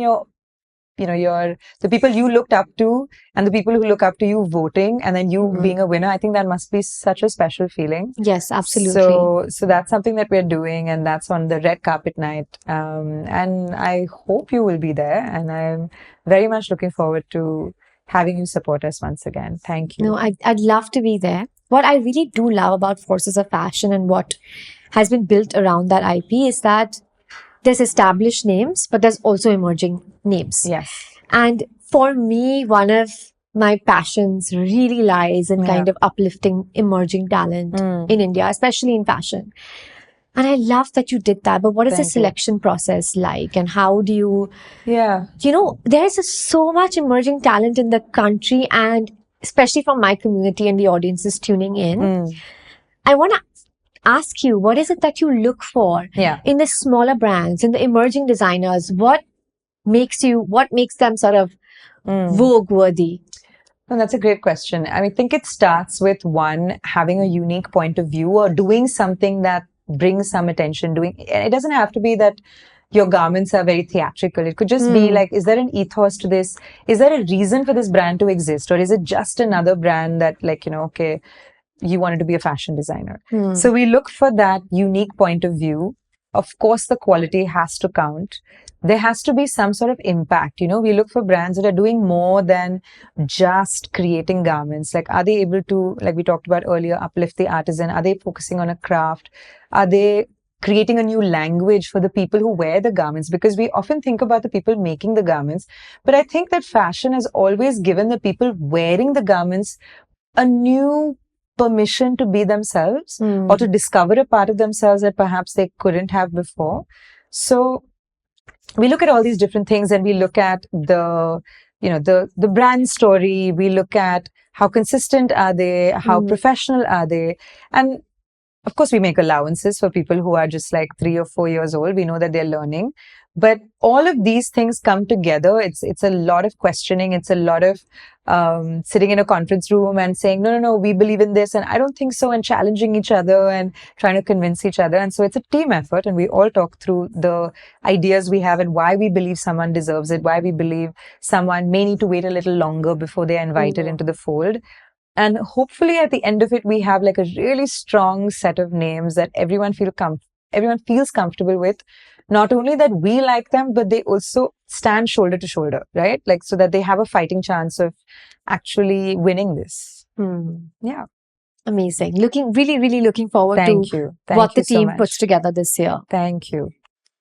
B: the people you looked up to and the people who look up to you voting, and then you being a winner. I think that must be such a special feeling.
A: Yes, absolutely.
B: So that's something that we're doing, and that's on the red carpet night. And I hope you will be there, and I'm very much looking forward to having you support us once again. Thank you.
A: No, I'd love to be there. What I really do love about Forces of Fashion and what has been built around that IP is that there's established names, but there's also emerging names.
B: Yes.
A: And for me, one of my passions really lies in kind of uplifting emerging talent in India, especially in fashion. And I love that you did that. But what is the selection process like? And how do you... there's so much emerging talent in the country, and especially from my community and the audiences tuning in. I want to ask you, what is it that you look for in the smaller brands, in the emerging designers? What makes them sort of Vogue worthy?
B: Well, that's a great question. I think it starts with having a unique point of view or doing something that brings some attention. It doesn't have to be that your garments are very theatrical. It could just be like, is there an ethos to this? Is there a reason for this brand to exist? Or is it just another brand that okay, you wanted to be a fashion designer? So we look for that unique point of view. Of course, the quality has to count. There has to be some sort of impact. We look for brands that are doing more than just creating garments. Like, are they able to, like we talked about earlier, uplift the artisan? Are they focusing on a craft? Are they creating a new language for the people who wear the garments? Because we often think about the people making the garments, but I think that fashion has always given the people wearing the garments a new permission to be themselves or to discover a part of themselves that perhaps they couldn't have before. So we look at all these different things, and we look at the brand story. We look at how consistent are they, how professional are they, and of course we make allowances for people who are just like 3 or 4 years old. We know that they're learning, but all of these things come together. It's a lot of questioning. It's a lot of sitting in a conference room and saying, no, we believe in this, and I don't think so, and challenging each other and trying to convince each other. And so it's a team effort, and we all talk through the ideas we have and why we believe someone deserves it, why we believe someone may need to wait a little longer before they're invited into the fold. And hopefully at the end of it, we have like a really strong set of names that everyone feels comfortable with. Not only that we like them, but they also stand shoulder to shoulder, right? Like, so that they have a fighting chance of actually winning this.
A: Yeah. Amazing. Really looking forward
B: Thank
A: to
B: you.
A: what
B: Thank
A: the
B: you so
A: team
B: much.
A: puts together this year.
B: Thank you.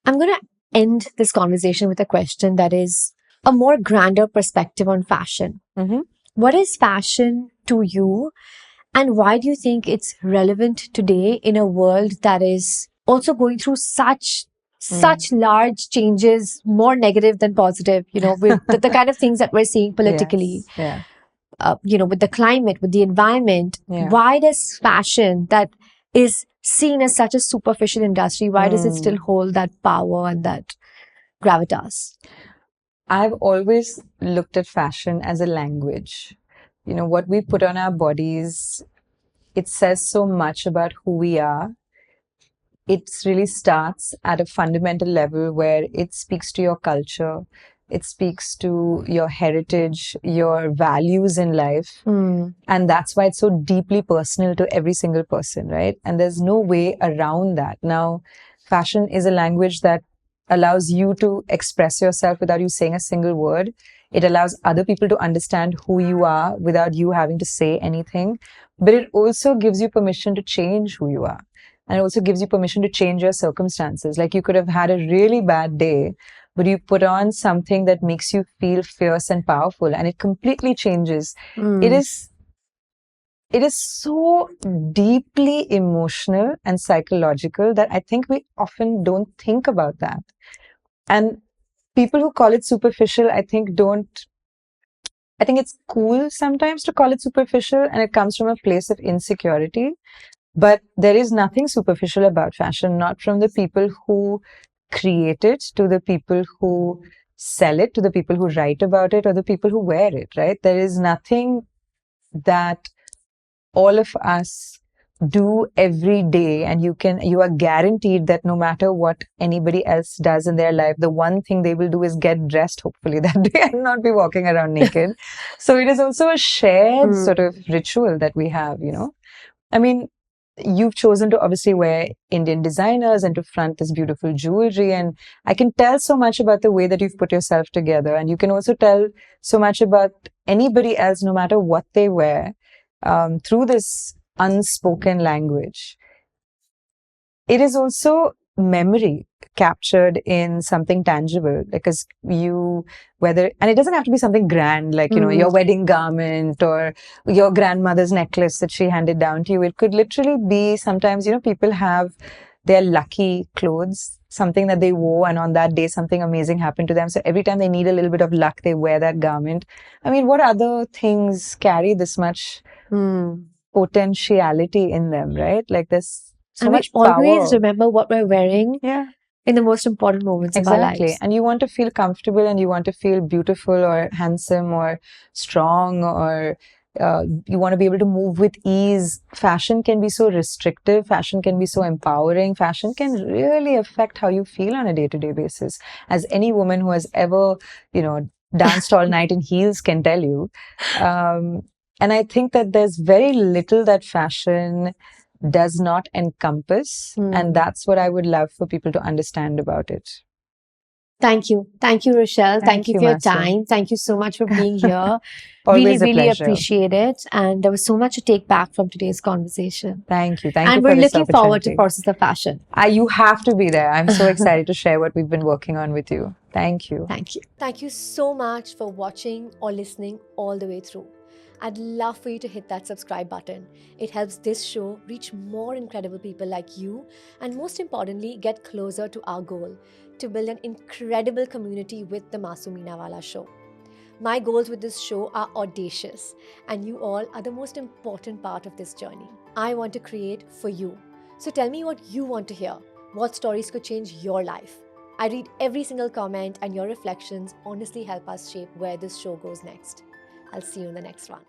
A: I'm going to end this conversation with a question that is a more grander perspective on fashion.
B: Mhm.
A: What is fashion to you, and why do you think it's relevant today in a world that is also going through such large changes, more negative than positive, with the kind of things that we're seeing politically,
B: Yes. Yeah.
A: with the climate, with the environment?
B: Yeah.
A: Why does fashion that is seen as such a superficial industry, why does it still hold that power and that gravitas?
B: I've always looked at fashion as a language. What we put on our bodies, it says so much about who we are. It really starts at a fundamental level where it speaks to your culture, it speaks to your heritage, your values in life. And that's why it's so deeply personal to every single person, right? And there's no way around that. Now, fashion is a language that allows you to express yourself without you saying a single word. It allows other people to understand who you are without you having to say anything. But it also gives you permission to change who you are. And it also gives you permission to change your circumstances. Like you could have had a really bad day, but you put on something that makes you feel fierce and powerful, and it completely changes. It is so deeply emotional and psychological that I think we often don't think about that. And people who call it superficial, I think it's cool sometimes to call it superficial, and it comes from a place of insecurity. But there is nothing superficial about fashion, not from the people who create it to the people who sell it, to the people who write about it, or the people who wear it, right? There is nothing that all of us do every day, and you are guaranteed that no matter what anybody else does in their life, the one thing they will do is get dressed, hopefully, that day, and not be walking around naked. So it is also a shared sort of ritual that we have. I mean, you've chosen to obviously wear Indian designers and to front this beautiful jewelry, and I can tell so much about the way that you've put yourself together, and you can also tell so much about anybody else, no matter what they wear, through this unspoken language. It is also memory captured in something tangible, because and it doesn't have to be something grand, like, your wedding garment or your grandmother's necklace that she handed down to you. It could literally be sometimes, people have their lucky clothes, something that they wore, and on that day, something amazing happened to them. So every time they need a little bit of luck, they wear that garment. I mean, what other things carry this much potentiality in them, right? Like there's so much
A: we always
B: power.
A: remember what we're wearing in the most important moments of our lives.
B: Exactly. And you want to feel comfortable, and you want to feel beautiful or handsome or strong, or you want to be able to move with ease. Fashion can be so restrictive. Fashion can be so empowering. Fashion can really affect how you feel on a day-to-day basis. As any woman who has ever, danced all night in heels can tell you. And I think that there's very little that fashion does not encompass. And that's what I would love for people to understand about it.
A: Thank you. Thank you, Rochelle. Thank you for your
B: Masoom.
A: time. Thank you so much for being here.
B: Always
A: really,
B: a
A: really
B: pleasure.
A: appreciate it. And there was so much to take back from today's conversation.
B: Thank you. Thank
A: and
B: you
A: we're
B: for this
A: looking forward to
B: opportunity.
A: Pressures of Fashion.
B: You have to be there. I'm so excited to share what we've been working on with you. Thank you.
A: Thank you. Thank you so much for watching or listening all the way through. I'd love for you to hit that subscribe button. It helps this show reach more incredible people like you, and most importantly, get closer to our goal to build an incredible community with the Masoom Minawala Show. My goals with this show are audacious, and you all are the most important part of this journey. I want to create for you. So tell me what you want to hear. What stories could change your life? I read every single comment, and your reflections honestly help us shape where this show goes next. I'll see you in the next one.